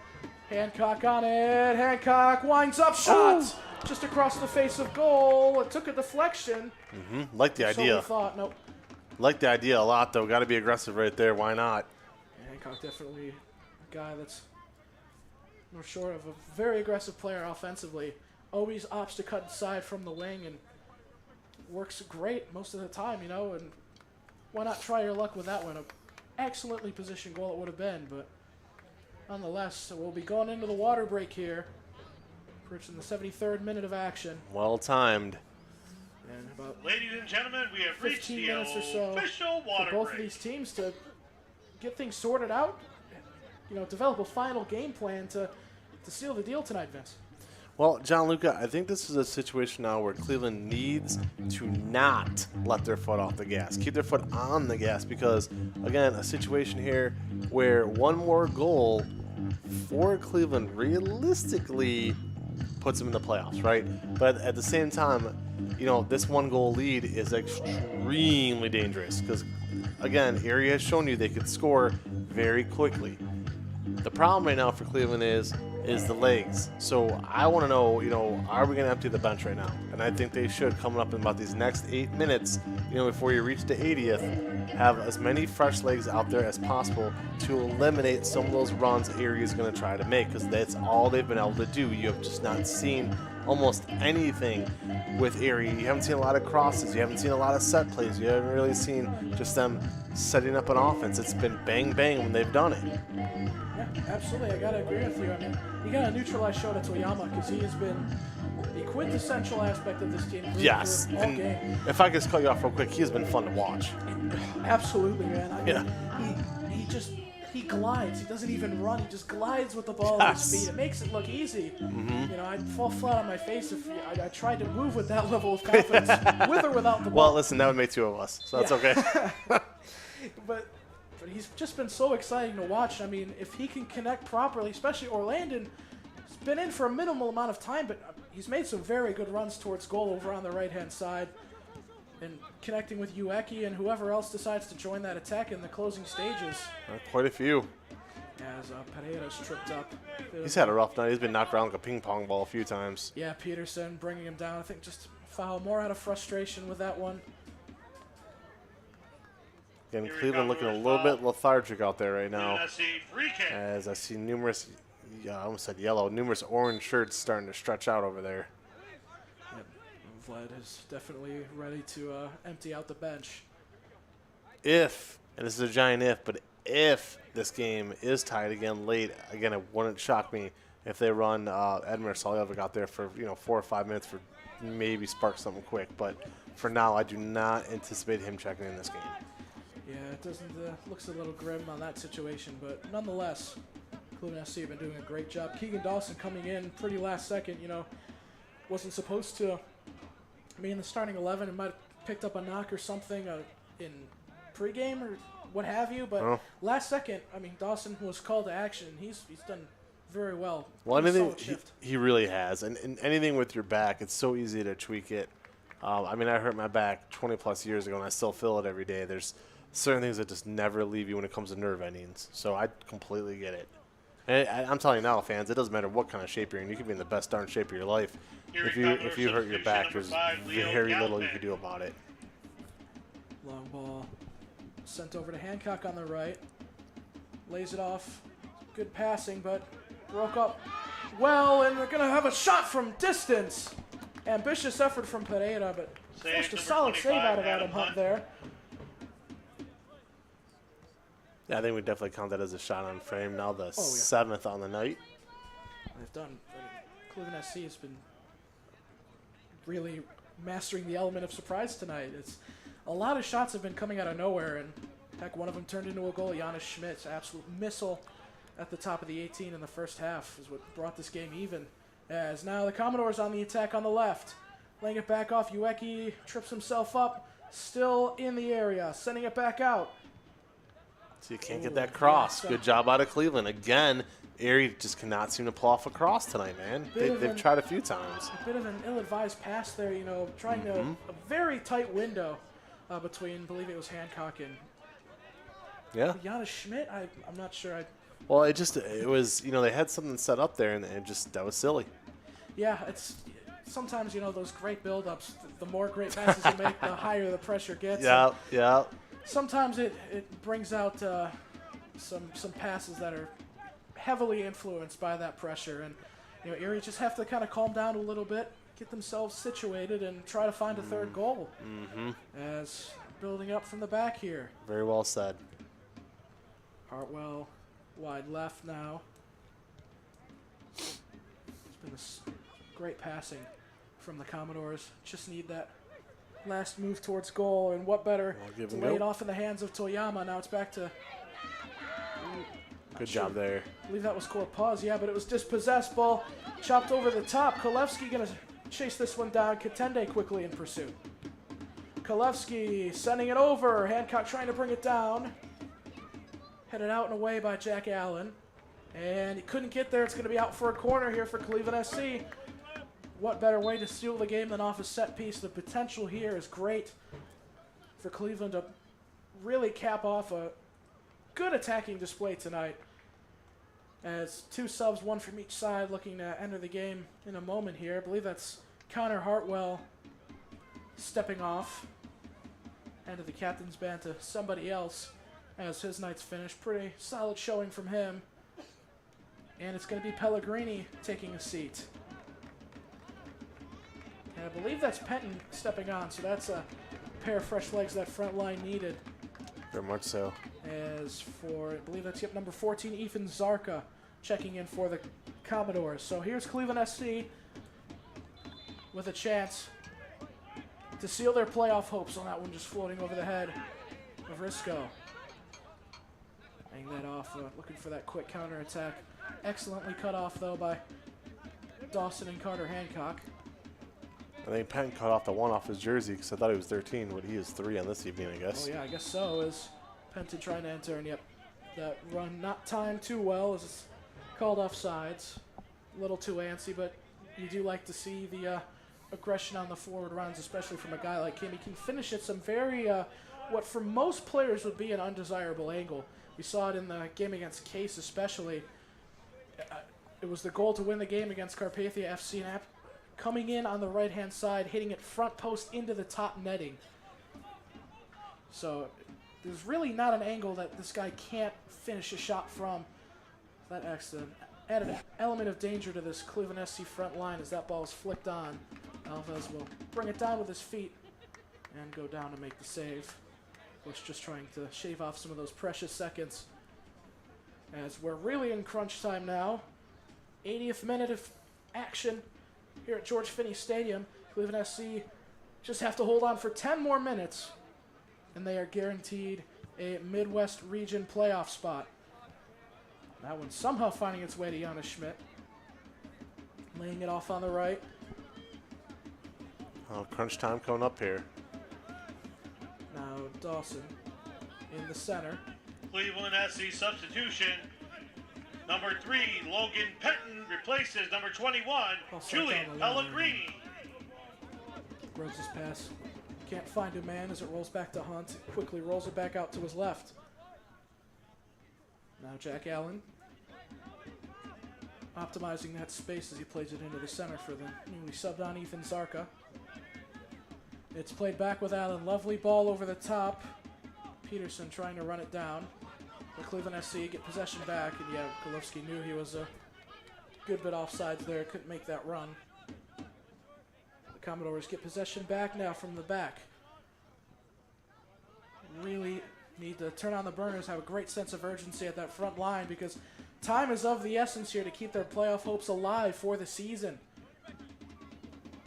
Hancock on it. Hancock winds up. Shot! Ooh. Just across the face of goal. It took a deflection. Like the idea. So we thought, nope. Like the idea a lot, though. Got to be aggressive right there. Why not? Yeah, Hancock definitely a guy that's no short of a very aggressive player offensively. Always opts to cut inside from the wing and works great most of the time, you know. And why not try your luck with that one? An excellently positioned goal it would have been, but nonetheless, so we'll be going into the water break here. Approaching the 73rd minute of action. Well timed. And about ladies and gentlemen, we have reached 15 the minutes or so official water for both break. of these teams to get things sorted out. You know, develop a final game plan to seal the deal tonight, Vince. Well, John Luca, I think this is a situation now where Cleveland needs to not let their foot off the gas. Keep their foot on the gas because, again, a situation here where one more goal for Cleveland realistically puts them in the playoffs, right? But at the same time, you know, this one goal lead is extremely dangerous because, again, Erie has shown you they could score very quickly. The problem right now for Cleveland is the legs. So I want to know, you know, are we going to empty the bench right now? And I think they should, coming up in about these next 8 minutes, you know, before you reach the 80th, have as many fresh legs out there as possible to eliminate some of those runs Erie is going to try to make, because that's all they've been able to do. You have just not seen almost anything with Erie. You haven't seen a lot of crosses. You haven't seen a lot of set plays. You haven't really seen just them setting up an offense. It's been bang, bang when they've done it. Yeah, absolutely. I got to agree with you. I mean, you got to neutralize Shota Toyama because he has been the quintessential aspect of this team. Yes. All And game. if I could just cut you off real quick, he has been fun to watch. Absolutely, man. I mean, Yeah. he glides. He doesn't even run. He just glides with the ball at his feet. It makes it look easy. You know, I'd fall flat on my face if I tried to move with that level of confidence, with or without the ball. Well, listen, that would make two of us, so that's okay. But he's just been so exciting to watch. I mean, if he can connect properly, especially Orlandon, he's been in for a minimal amount of time, but he's made some very good runs towards goal over on the right-hand side. And connecting with Ueki and whoever else decides to join that attack in the closing stages. Quite a few. As Pereira's tripped up. He's had a rough night. He's been knocked around like a ping pong ball a few times. Yeah, Peterson bringing him down. I think just foul more out of frustration with that one. Again, Cleveland looking a little bit lethargic out there right now. Free kick. As I see numerous, I almost said yellow, numerous orange shirts starting to stretch out over there. Vlad is definitely ready to empty out the bench. If, and this is a giant if, but if this game is tied again late, again, it wouldn't shock me if they run Edmir Saljevic out there for 4 or 5 minutes for maybe spark something quick. But for now, I do not anticipate him checking in this game. Yeah, it doesn't looks a little grim on that situation, but nonetheless, Cleveland SC have been doing a great job. Keegan Dawson coming in pretty last second, wasn't supposed to be in the starting 11 and might have picked up a knock or something in pregame or what have you, but last second, Dawson was called to action. He's done very well. Well, anything he really has, and anything with your back, it's so easy to tweak it. I hurt my back 20 plus years ago, and I still feel it every day. There's certain things that just never leave you when it comes to nerve endings. So I completely get it. And I'm telling you now, fans, it doesn't matter what kind of shape you're in. You can be in the best darn shape of your life. If you hurt your back, there's very little you can do about it. Long ball sent over to Hancock on the right. Lays it off. Good passing, but broke up well, and they're going to have a shot from distance. Ambitious effort from Pereira, but forced a solid save out of Adam Hunt there. Yeah, I think we definitely count that as a shot on frame. Now the 7th on the night. They've done. Cleveland SC has been really mastering the element of surprise tonight. It's a lot of shots have been coming out of nowhere, and heck, one of them turned into a goal. Giannis Schmidt's absolute missile at the top of the 18 in the first half is what brought this game even. As now the Commodores on the attack on the left. Laying it back off. Ueki trips himself up. Still in the area. Sending it back out. So you can't get that cross. Good job out of Cleveland. Again, Erie just cannot seem to pull off a cross tonight, man. They've tried a few times. A bit of an ill-advised pass there, trying to a very tight window between, I believe it was Hancock and Giannis Schmidt. I'm not sure. Well, it was, they had something set up there, and that was silly. Yeah, it's sometimes, those great build-ups, the more great passes you make, the higher the pressure gets. Yeah. Sometimes it brings out some passes that are heavily influenced by that pressure, and Erie just have to kind of calm down a little bit, get themselves situated, and try to find a third goal. As building up from the back here. Very well said. Hartwell wide left now. It's been this great passing from the Commodores. Just need that last move towards goal, and what better to lay it off in the hands of Toyama. Now it's back to... Good job there. I believe that was Corpuz, but it was dispossessed. Ball chopped over the top. Kolevsky going to chase this one down. Katende quickly in pursuit. Kolevsky sending it over. Hancock trying to bring it down. Headed out and away by Jack Allen. And he couldn't get there. It's going to be out for a corner here for Cleveland SC. What better way to seal the game than off a set piece? The potential here is great for Cleveland to really cap off a good attacking display tonight. As two subs, one from each side, looking to enter the game in a moment here. I believe that's Connor Hartwell stepping off. End of the captain's band to somebody else as his night's finished. Pretty solid showing from him. And it's going to be Pellegrini taking a seat. And I believe that's Penton stepping on, so that's a pair of fresh legs that front line needed. Very much so. As for, I believe that's number 14, Ethan Zarka, checking in for the Commodores. So here's Cleveland SC with a chance to seal their playoff hopes on that one, just floating over the head of Risco. Hang that off, looking for that quick counterattack. Excellently cut off, though, by Dawson and Carter Hancock. I think Penn cut off the one off his jersey because I thought he was 13, but he is 3 on this evening, I guess. Oh, yeah, I guess so. As Penton trying to enter, and that run not timed too well as it's called offsides. A little too antsy, but you do like to see the aggression on the forward runs, especially from a guy like him. He can finish at some very, what for most players would be an undesirable angle. We saw it in the game against Case especially. It was the goal to win the game against Carpathia FC, and coming in on the right-hand side, hitting it front post into the top netting. So there's really not an angle that this guy can't finish a shot from. That added an element of danger to this Cleveland SC front line as that ball is flicked on Alves will bring it down with his feet and go down to make the save. Bush just trying to shave off some of those precious seconds. As we're really in crunch time now. 80th minute of action here at George Finnie Stadium. Cleveland SC just have to hold on for 10 more minutes, and they are guaranteed a Midwest region playoff spot. That one somehow finding its way to Jonas Schmidt. Laying it off on the right. Oh, crunch time coming up here. Now Dawson in the center. Cleveland SC substitution. Number 3, Logan Penton replaces number 21, Julian Pellegrini. Rhodes' pass. Can't find a man as it rolls back to Hunt. Quickly rolls it back out to his left. Now Jack Allen. Optimizing that space as he plays it into the center for the newly subbed on Ethan Zarka. It's played back with Allen. Lovely ball over the top. Peterson trying to run it down. The Cleveland SC get possession back, and yeah, Golovsky knew he was a good bit offsides there. Couldn't make that run. The Commodores get possession back now from the back. Really need to turn on the burners, have a great sense of urgency at that front line because time is of the essence here to keep their playoff hopes alive for the season.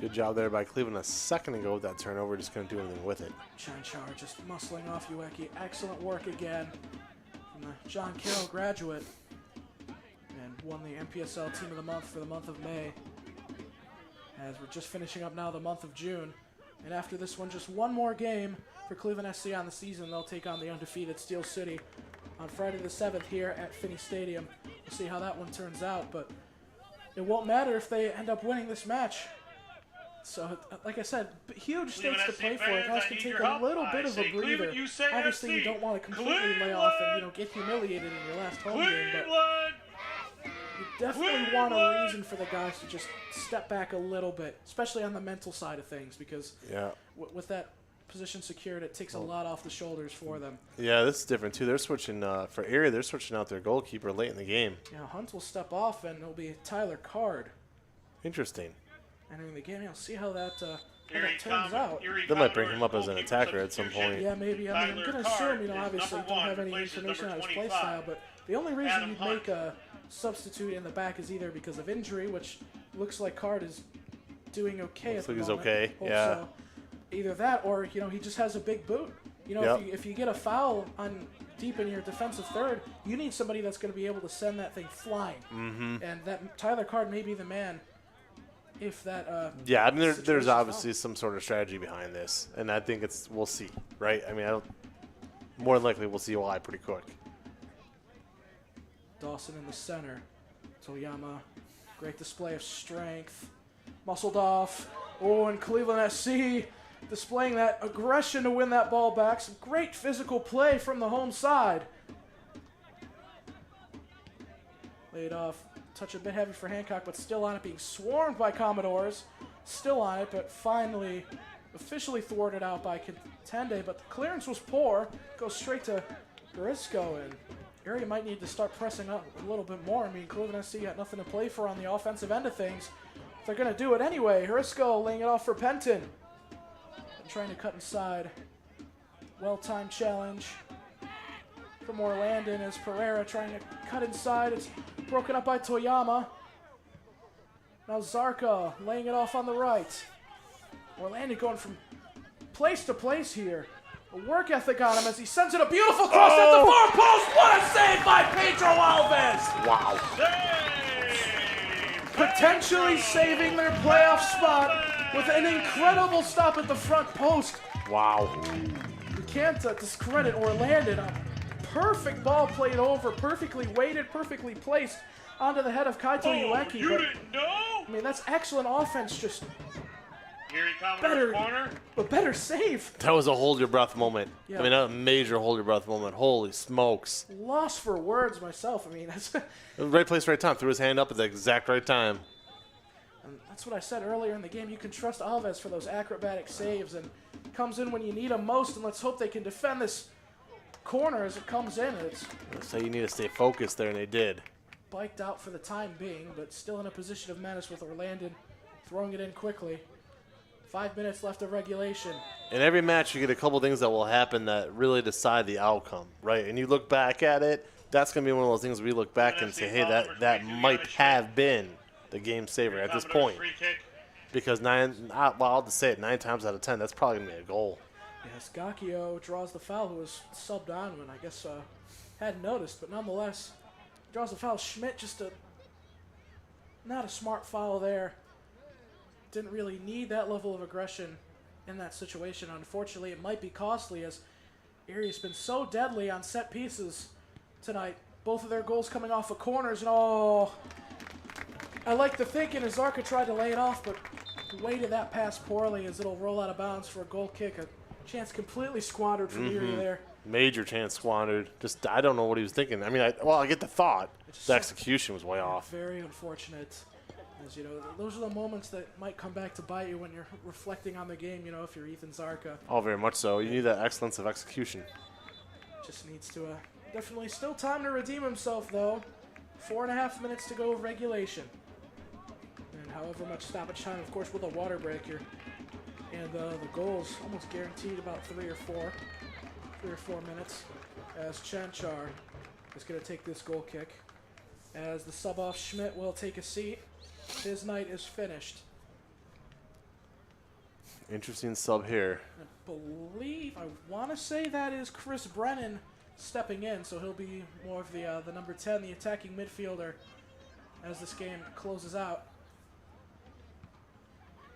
Good job there by Cleveland a second ago with that turnover. Just couldn't do anything with it. Chanchar just muscling off Ueki. Excellent work again from the John Carroll graduate. And won the NPSL Team of the Month for the month of May. As we're just finishing up now the month of June. And after this one, just one more game for Cleveland SC on the season. They'll take on the undefeated Steel City on Friday the 7th here at Finnie Stadium. We'll see how that one turns out, but it won't matter if they end up winning this match. So, like I said, huge stakes to play for. Guys can take a little bit of a breather. Obviously, you don't want to completely lay off and get humiliated in your last home game, but you definitely want a reason for the guys to just step back a little bit, especially on the mental side of things, because with that position secured, it takes a lot off the shoulders for them. Yeah, this is different too. They're switching for Erie. They're switching out their goalkeeper late in the game. Yeah, Hunt will step off, and it'll be Tyler Card Interesting. entering the game. I'll see how that turns out. They might bring him up as an attacker at some point. Yeah, maybe. I mean, I'm going to assume, obviously don't have any information on his play style, but the only reason you'd make a substitute in the back is either because of injury, which looks like Card is doing okay at the moment. Looks like he's okay, yeah. So either that or, he just has a big boot. If you get a foul on deep in your defensive third, you need somebody that's going to be able to send that thing flying. Mm-hmm. And that Tyler Card may be the man if that yeah, I mean, there's situation's obviously some sort of strategy behind this, and I think we'll see, right? I mean, more than likely we'll see why pretty quick. Dawson in the center. Toyama, great display of strength. Muscled off. Oh, and Cleveland SC displaying that aggression to win that ball back. Some great physical play from the home side. Laid off. Touch a bit heavy for Hancock, but still on it, being swarmed by Commodores. Still on it, but finally officially thwarted out by Contende. But the clearance was poor. Goes straight to Garisco, and Erie might need to start pressing up a little bit more. I mean, Cleveland SC got nothing to play for on the offensive end of things. They're going to do it anyway. Garisco laying it off for Penton. Trying to cut inside. Well-timed challenge from Orlandon as Pereira trying to cut inside. It's broken up by Toyama. Now Zarka laying it off on the right. Orlandon going from place to place here. A work ethic on him as he sends it a beautiful cross at the far post. What a save by Pedro Alves! Wow. Potentially saving their playoff spot with an incredible stop at the front post. Wow. You can't discredit Orlandon. A perfect ball played over, perfectly weighted, perfectly placed onto the head of Kaito Ueki. You didn't know? I mean, that's excellent offense, just Erie Commodores corner. better save. That was a hold your breath moment. Yeah. I mean, a major hold your breath moment. Holy smokes. Lost for words myself. I mean, that's Right place, right time. Threw his hand up at the exact right time. and that's what I said earlier in the game. You can trust Alves for those acrobatic saves, and comes in when you need him most, and let's hope they can defend this corner as it comes in. It's So you need to stay focused there, and they did. biked out for the time being, but still in a position of menace with Orlandon throwing it in quickly. 5 minutes left of regulation. In every match, you get a couple things that will happen that really decide the outcome, right? And you look back at it, that's going to be one of those things we look back and say, hey, that might have been the game saver at this point. Free kick. Because I'll just say it, 9 times out of 10, that's probably going to be a goal. Yes, Gacchio draws the foul, who was subbed on and I guess hadn't noticed, but nonetheless, draws the foul. Schmidt not a smart foul there. Didn't really need that level of aggression in that situation. Unfortunately, it might be costly as Erie has been so deadly on set pieces tonight. Both of their goals coming off of corners, and I like the thinking as Zarka tried to lay it off, but weighted that pass poorly as it'll roll out of bounds for a goal kick. A chance completely squandered from Erie there. Major chance squandered. Just, I don't know what he was thinking. I mean, I get the thought. The execution was way off. Very unfortunate. As you know, those are the moments that might come back to bite you when you're reflecting on the game, you know, if you're Ethan Zarka. Oh, very much so. You need that excellence of execution. Just needs to, definitely still time to redeem himself, though. 4.5 minutes to go of regulation. And however much stoppage time, of course, with a water break here. And the goal's almost guaranteed about 3 or 4 minutes. As Chanchar is going to take this goal kick. As the sub off, Schmidt will take a seat. His night is finished. Interesting sub here. I want to say that is Chris Brennan stepping in, so he'll be more of the number 10, the attacking midfielder, as this game closes out.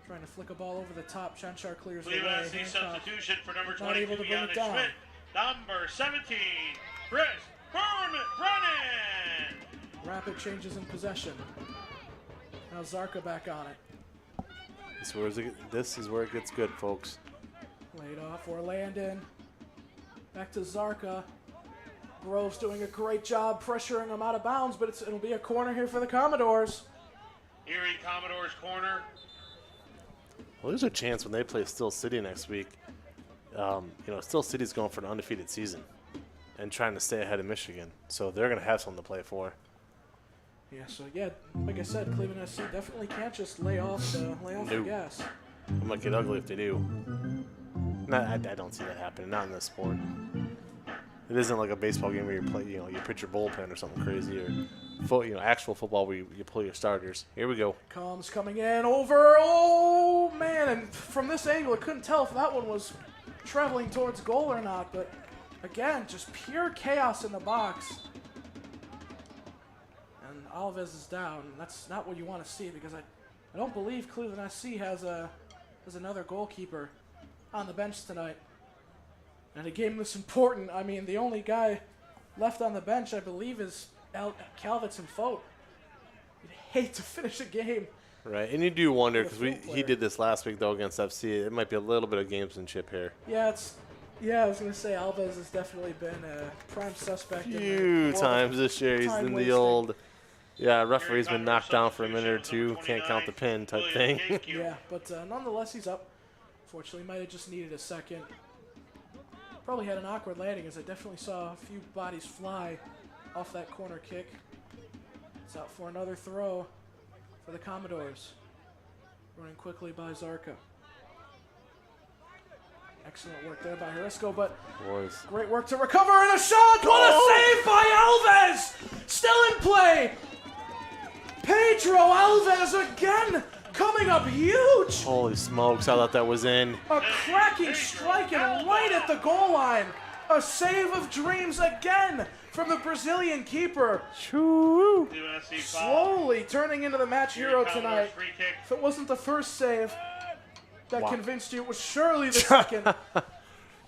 Trying to flick a ball over the top. Chanchar clears the way. Cleveland SC substitution for number Not able 22, to bring Yannick it down. Schmidt. Number 17, Chris Brennan. Rapid changes in possession. Now Zarka back on it. This is where it gets good, folks. Laid off or Landon. Back to Zarka. Groves doing a great job pressuring him out of bounds, but it'll be a corner here for the Commodores. Erie Commodores corner. Well, there's a chance when they play Still City next week. Still City's going for an undefeated season and trying to stay ahead of Michigan. So they're going to have something to play for. Yeah, like I said, Cleveland SC definitely can't just lay off the gas. It might get ugly if they do. I don't see that happening. Not in this sport. It isn't like a baseball game where you pitch your bullpen or something crazy, or actual football where you pull your starters. Here we go. Combs coming in over. Oh man! And from this angle, I couldn't tell if that one was traveling towards goal or not. But again, just pure chaos in the box. And Alves is down. That's not what you want to see because I don't believe Cleveland SC has another goalkeeper on the bench tonight. And a game this important, I mean, the only guy left on the bench, I believe, is Calvitz and Fote. You'd hate to finish a game. Right, and you do wonder, With a because field player. he did this last week, though, against FC. It might be a little bit of gamesmanship here. Yeah, I was going to say Alves has definitely been a prime suspect. Few times this year he's in the old, referee's been knocked down for a minute or two, can't count the pin type thing. Yeah, but nonetheless, he's up. Fortunately, might have just needed a second. Probably had an awkward landing as I definitely saw a few bodies fly off that corner kick. It's out for another throw for the Commodores. Running quickly by Zarka. Excellent work there by Harisco, but Boys. great work to recover and a shot! What a save by Alves! Still in play! Pedro Alves again coming up huge! Holy smokes, I thought that was in. A cracking strike and right at the goal line. A save of dreams again from the Brazilian keeper. Choo. Cleveland SC foul. Slowly turning into the match Erie hero Commodores tonight. free kick. If it wasn't the first save that Wow. convinced you, it was surely the second.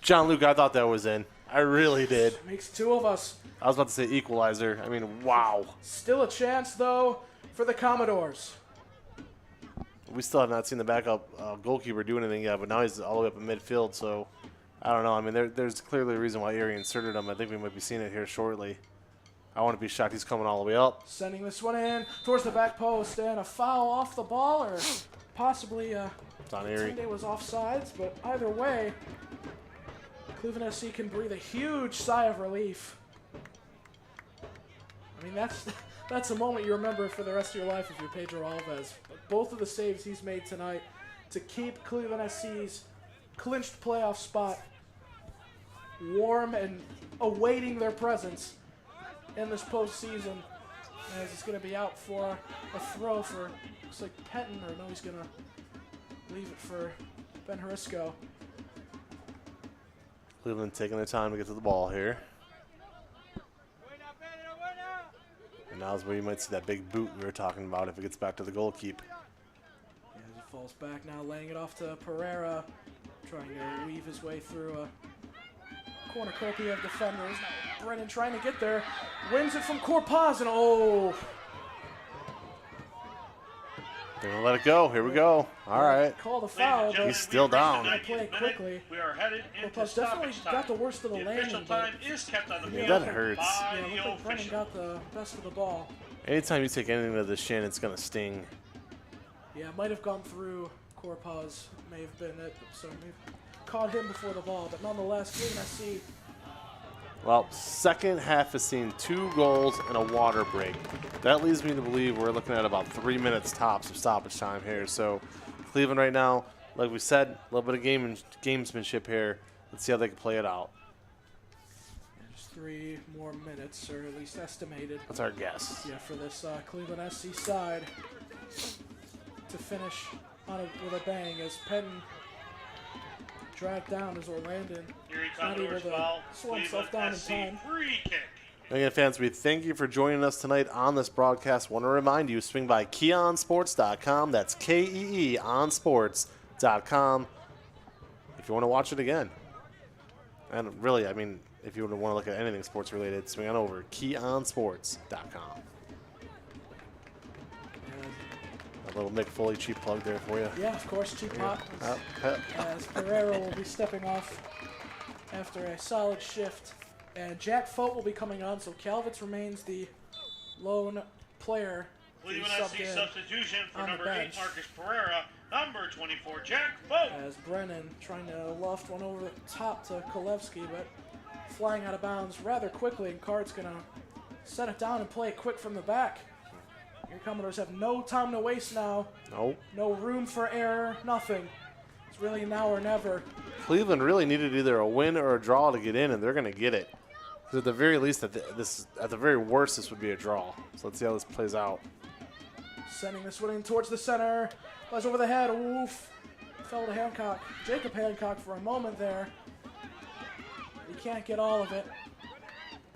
John Luke, I thought that was in. I really did. Makes two of us. I was about to say equalizer. I mean, wow. Still a chance, though, for the Commodores. We still have not seen the backup goalkeeper do anything yet, but now he's all the way up in midfield, so I don't know. I mean, there's clearly a reason why Erie inserted him. I think we might be seeing it here shortly. I want to be shocked he's coming all the way up. Sending this one in towards the back post, and a foul off the ball, or possibly It's on Erie. Tunde was offsides, but either way, Cleveland SC can breathe a huge sigh of relief. I mean, that's a moment you remember for the rest of your life if you're Pedro Alves. Both of the saves he's made tonight to keep Cleveland SC's clinched playoff spot warm and awaiting their presence in this postseason, as it's going to be out for a throw for, looks like Penton, or no, he's going to leave it for Ben Harisco. Cleveland taking their time to get to the ball here. And now's where you might see that big boot we were talking about if it gets back to the goal keep. As he falls back now, laying it off to Pereira, trying to weave his way through a cornucopia of defenders. Now Brennan trying to get there, wins it from Corpaz, and oh! They're going to let it go. Here we go. All right. Call the foul, but He's still down. Gonna play it quickly. We are headed into Corpaz definitely stoppage time. got the worst of the The landing, official but time is kept on the Yeah, field that hurts. by yeah, the it looked like Brennan official. got the best of the ball. Anytime you take anything to the shin, it's going to sting. Yeah, it might have gone through Corpaz, may have been it, so maybe caught him before the ball, but nonetheless, Cleveland SC. Well, second half has seen 2 goals and a water break. That leads me to believe we're looking at about 3 minutes tops of stoppage time here. So Cleveland right now, like we said, a little bit of gamesmanship here. Let's see how they can play it out. And just 3 more minutes, or at least estimated. That's our guess. Yeah, for this Cleveland SC side to finish on with a bang as Penn dragged down as Orlandon. Erie Not able Commodores to foul. slow himself down in SC time. free kick. Again, fans, we thank you for joining us tonight on this broadcast. Want to remind you, swing by KeonSports.com. That's KEE on sports.com if you want to watch it again. And really, I mean, if you want to look at anything sports related, swing on over KeonSports.com. A little Mick Foley cheap plug there for you. Yeah, of course, cheap hot. Yep. As Pereira will be stepping off after a solid shift. And Jack Fote will be coming on, so Calvitz remains the lone player. who's Cleveland subbed SC in substitution for on the number 8, bench. Marcus Pereira. Number 24, Jack Fote. As Brennan trying to loft one over the top to Kolevsky, but flying out of bounds rather quickly, and Card's going to set it down and play it quick from the back. Your Commodores have no time to waste now. Nope. No room for error, nothing. It's really now or never. Cleveland really needed either a win or a draw to get in, and they're going to get it. 'Cause at the very least, at the very worst, this would be a draw. So let's see how this plays out. Sending this one in towards the center. Flies over the head. Oof. Fell to Hancock. Jacob Hancock for a moment there. He can't get all of it.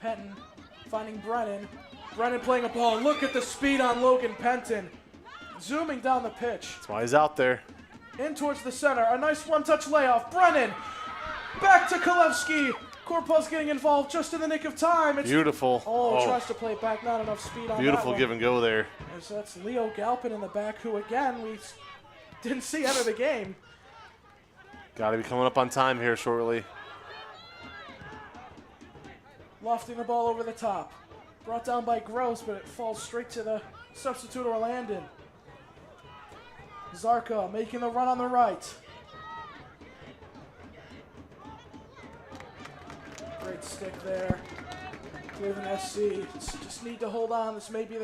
Penton finding Brennan. Brennan playing a ball. Look at the speed on Logan Penton. Zooming down the pitch. That's why he's out there. In towards the center. A nice one-touch layoff. Brennan. Back to Kolevsky. Corpuz getting involved just in the nick of time. It's Beautiful. tries to play it back. Not enough speed on Beautiful that one. give and go there. As that's Leo Galpin in the back, who again we didn't see enter the game. Got to be coming up on time here shortly. Lofting the ball over the top. Brought down by Gross, but it falls straight to the substitute Orlandon. Zarka making the run on the right. Great stick there. Cleveland SC just need to hold on. This may be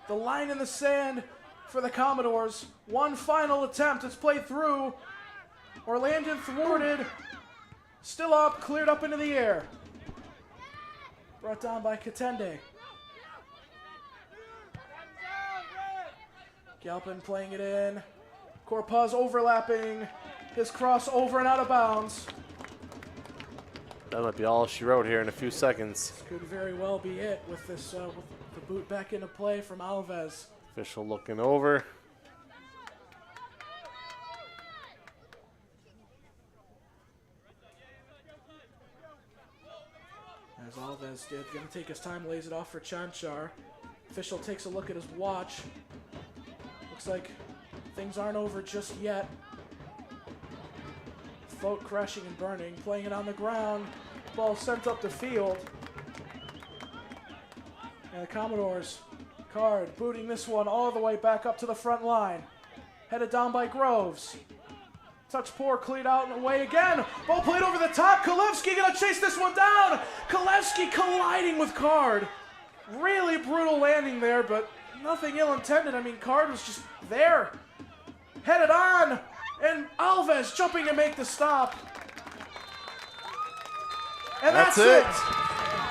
the line in the sand for the Commodores. One final attempt. It's played through. Orlandon thwarted. Still up, cleared up into the air. Brought down by Katende. Galpin playing it in. Corpuz overlapping. His cross over and out of bounds. That might be all she wrote here in a few seconds. Could very well be it with this with the boot back into play from Alves. Official looking over. As Alves did, going to take his time, lays it off for Chanchar. Official takes a look at his watch. Looks like things aren't over just yet. Fote crashing and burning, playing it on the ground. Ball sent up the field. And the Commodores, Card booting this one all the way back up to the front line. Headed down by Groves. Touch poor, cleared out and away again. Ball played over the top. Kolevsky gonna chase this one down. Kolevsky colliding with Card. Really brutal landing there, but nothing ill intended. I mean, Card was just there. Headed on. And Alves jumping to make the stop. And That's it. it.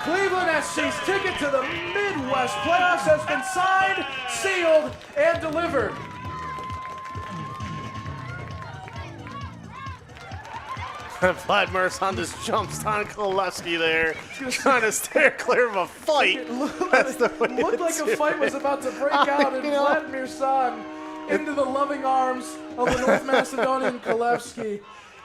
Cleveland SC's ticket to the Midwest playoffs has been signed, sealed, and delivered. Vladimir Son just jumps on Kolevsky there, trying to steer clear of a fight. That's the way Looked like a fight was about to break out, and Vladimir Son into the loving arms of the North Macedonian Kolevsky.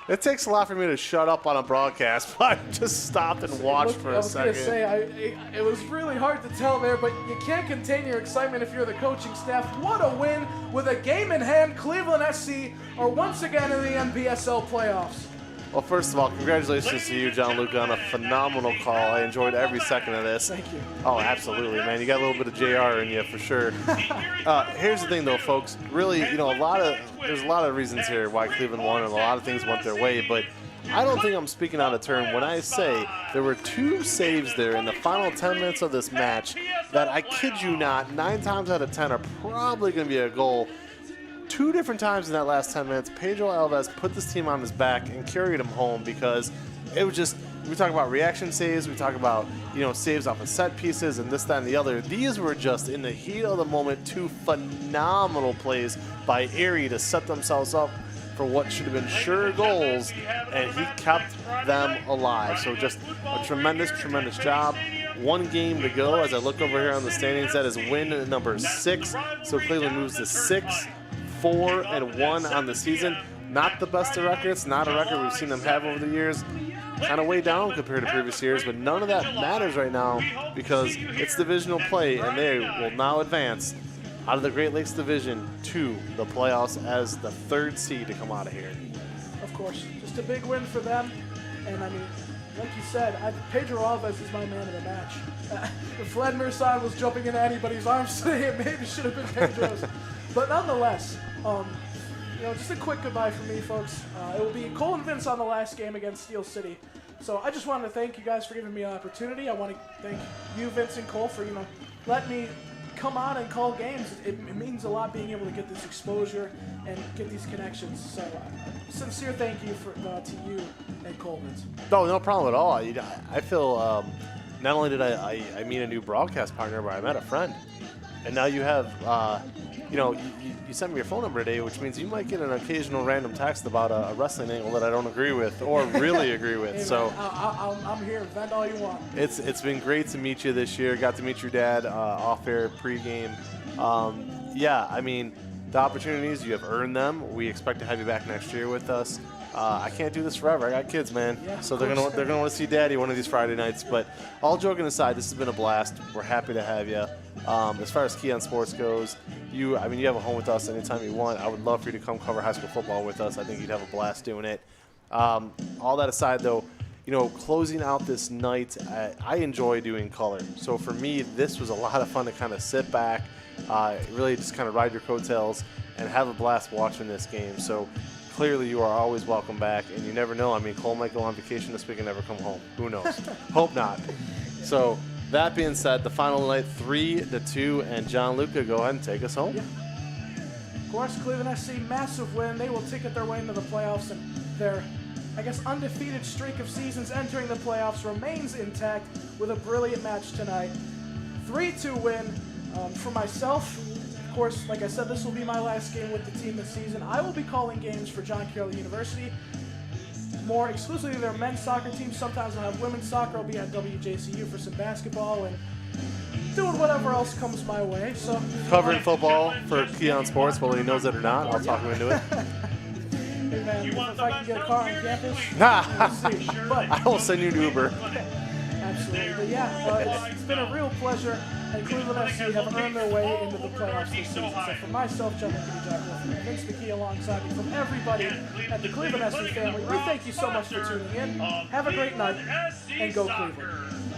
It takes a lot for me to shut up on a broadcast, but I just stopped and watched for a second. I was going to say, it was really hard to tell there, but you can't contain your excitement if you're the coaching staff. What a win with a game in hand. Cleveland SC are once again in the NPSL playoffs. Well, first of all, congratulations to you, Gianluca, on a phenomenal call. I enjoyed every second of this. Thank you. Oh, absolutely, man. You got a little bit of JR in you for sure. Here's the thing, though, folks. Really, there's a lot of reasons here why Cleveland won, and a lot of things went their way. But I don't think I'm speaking out of turn when I say there were 2 saves there in the final 10 minutes of this match that, I kid you not, 9 times out of 10 are probably going to be a goal. 2 different times in that last 10 minutes, Pedro Alves put this team on his back and carried him home, because it was just, we talk about reaction saves, we talk about, saves off of set pieces and this, that, and the other. These were just, in the heat of the moment, 2 phenomenal plays by Erie to set themselves up for what should have been sure goals, and he kept them alive. So just a tremendous, tremendous job. 1 game to go. As I look over here on the standings, that is win number 6. So Cleveland moves to 6, 4-1 on the season. Not the best of records, not a record we've seen them have over the years. Kind of way down compared to previous years, but none of that matters right now, because it's divisional play, and they will now advance out of the Great Lakes Division to the playoffs as the 3rd seed to come out of here. Of course, just a big win for them. And I mean, like you said, Pedro Alves is my man of the match. If Vladimir Son was jumping into anybody's arms today, it maybe should have been Pedro's. But nonetheless, just a quick goodbye from me, folks. It will be Cole and Vince on the last game against Steel City. So I just wanted to thank you guys for giving me an opportunity. I want to thank you, Vince and Cole, for letting me come on and call games. It means a lot being able to get this exposure and get these connections. So sincere thank you to you and Cole, Vince. No problem at all. I feel not only did I meet a new broadcast partner, but I met a friend. And now you have, you sent me your phone number today, which means you might get an occasional random text about a wrestling angle that I don't agree with or really agree with. Hey, so I'm here. Vent all you want. It's been great to meet you this year. Got to meet your dad off air pregame. The opportunities, you have earned them. We expect to have you back next year with us. I can't do this forever. I got kids, man. Yeah, so they're gonna want to see Daddy one of these Friday nights. But all joking aside, this has been a blast. We're happy to have you. As far as Key on Sports goes, you have a home with us anytime you want. I would love for you to come cover high school football with us. I think you'd have a blast doing it. All that aside, though, closing out this night, I enjoy doing color. So for me, this was a lot of fun to kind of sit back, really just kind of ride your coattails and have a blast watching this game. So clearly you are always welcome back, and you never know. I mean, Cole might go on vacation this week and never come home. Who knows? Hope not. So that being said, the final night 3-2, and Gianluca, go ahead and take us home. Yeah. Of course, Cleveland SC, massive win. They will ticket their way into the playoffs, and their, undefeated streak of seasons entering the playoffs remains intact with a brilliant match tonight. 3-2 win for myself. Of course, like I said, this will be my last game with the team this season. I will be calling games for John Carroll University, more exclusively their men's soccer team. Sometimes I'll have women's soccer. I'll be at WJCU for some basketball and doing whatever else comes my way. So covering football for Keon Sports, whether he knows it or not. I'll talk him into it. Hey man, if I can get a car on campus, we'll see. But I will send you an Uber. Absolutely. But yeah, it's been a real pleasure, and Cleveland FC have earned their way into the playoffs this season. So for myself, John McKinney, Vince McKee alongside me, from everybody at the Cleveland FC family, we thank you so much for tuning in. Have a great night, and go Cleveland.